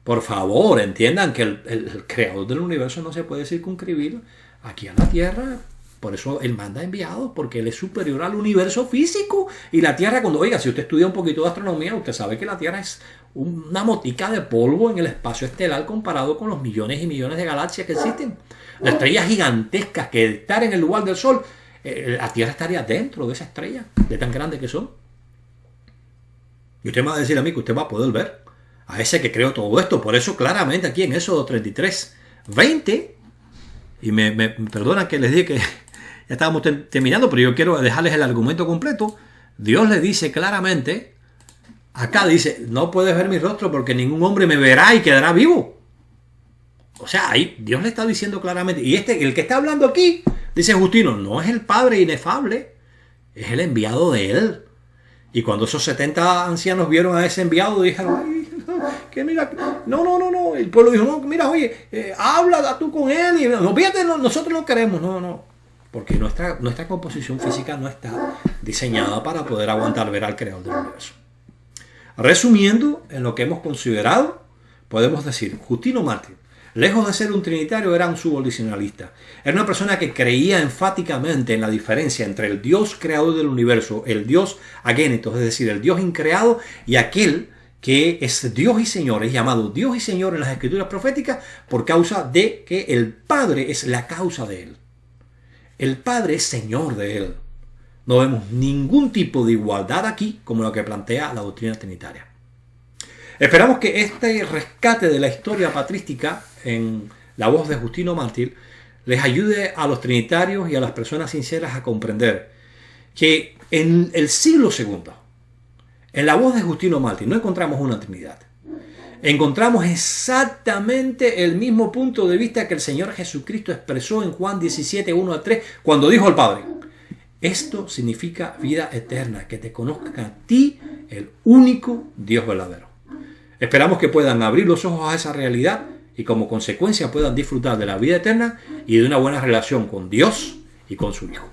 Por favor, entiendan que el creador del universo no se puede circunscribir aquí a la Tierra. Por eso Él manda enviados, porque Él es superior al universo físico. Y la Tierra, cuando, oiga, si usted estudia un poquito de astronomía, usted sabe que la Tierra es una motica de polvo en el espacio estelar comparado con los millones y millones de galaxias que existen. Las estrellas gigantescas que están en el lugar del Sol, la Tierra estaría dentro de esa estrella, de tan grandes que son. Y usted me va a decir a mí que usted va a poder ver a ese que creó todo esto. Por eso claramente aquí en Éxodo 33, 20, y me perdonan que les diga que ya estábamos terminando, pero yo quiero dejarles el argumento completo. Dios le dice claramente, acá dice, no puedes ver mi rostro porque ningún hombre me verá y quedará vivo. O sea, ahí Dios le está diciendo claramente, y el que está hablando aquí, dice Justino, no es el Padre inefable, es el enviado de Él. Y cuando esos 70 ancianos vieron a ese enviado, dijeron, ay, que mira, no. El pueblo dijo, no, mira, oye, habla tú con él, y no, fíjate, nosotros no queremos, no. Porque nuestra composición física no está diseñada para poder aguantar ver al creador del universo. Resumiendo, en lo que hemos considerado, podemos decir, Justino Mártir, lejos de ser un trinitario, era un subordinacionalista. Era una persona que creía enfáticamente en la diferencia entre el Dios creador del universo, el Dios agéneto, es decir, el Dios increado, y aquel que es Dios y Señor, es llamado Dios y Señor en las escrituras proféticas por causa de que el Padre es la causa de él. El Padre es Señor de él. No vemos ningún tipo de igualdad aquí como lo que plantea la doctrina trinitaria. Esperamos que este rescate de la historia patrística en la voz de Justino Mártir les ayude a los trinitarios y a las personas sinceras a comprender que en el siglo II, en la voz de Justino Mártir, no encontramos una Trinidad. Encontramos exactamente el mismo punto de vista que el Señor Jesucristo expresó en Juan 17, 1-3, cuando dijo al Padre, esto significa vida eterna, que te conozcan a ti, el único Dios verdadero. Esperamos que puedan abrir los ojos a esa realidad y como consecuencia puedan disfrutar de la vida eterna y de una buena relación con Dios y con su Hijo.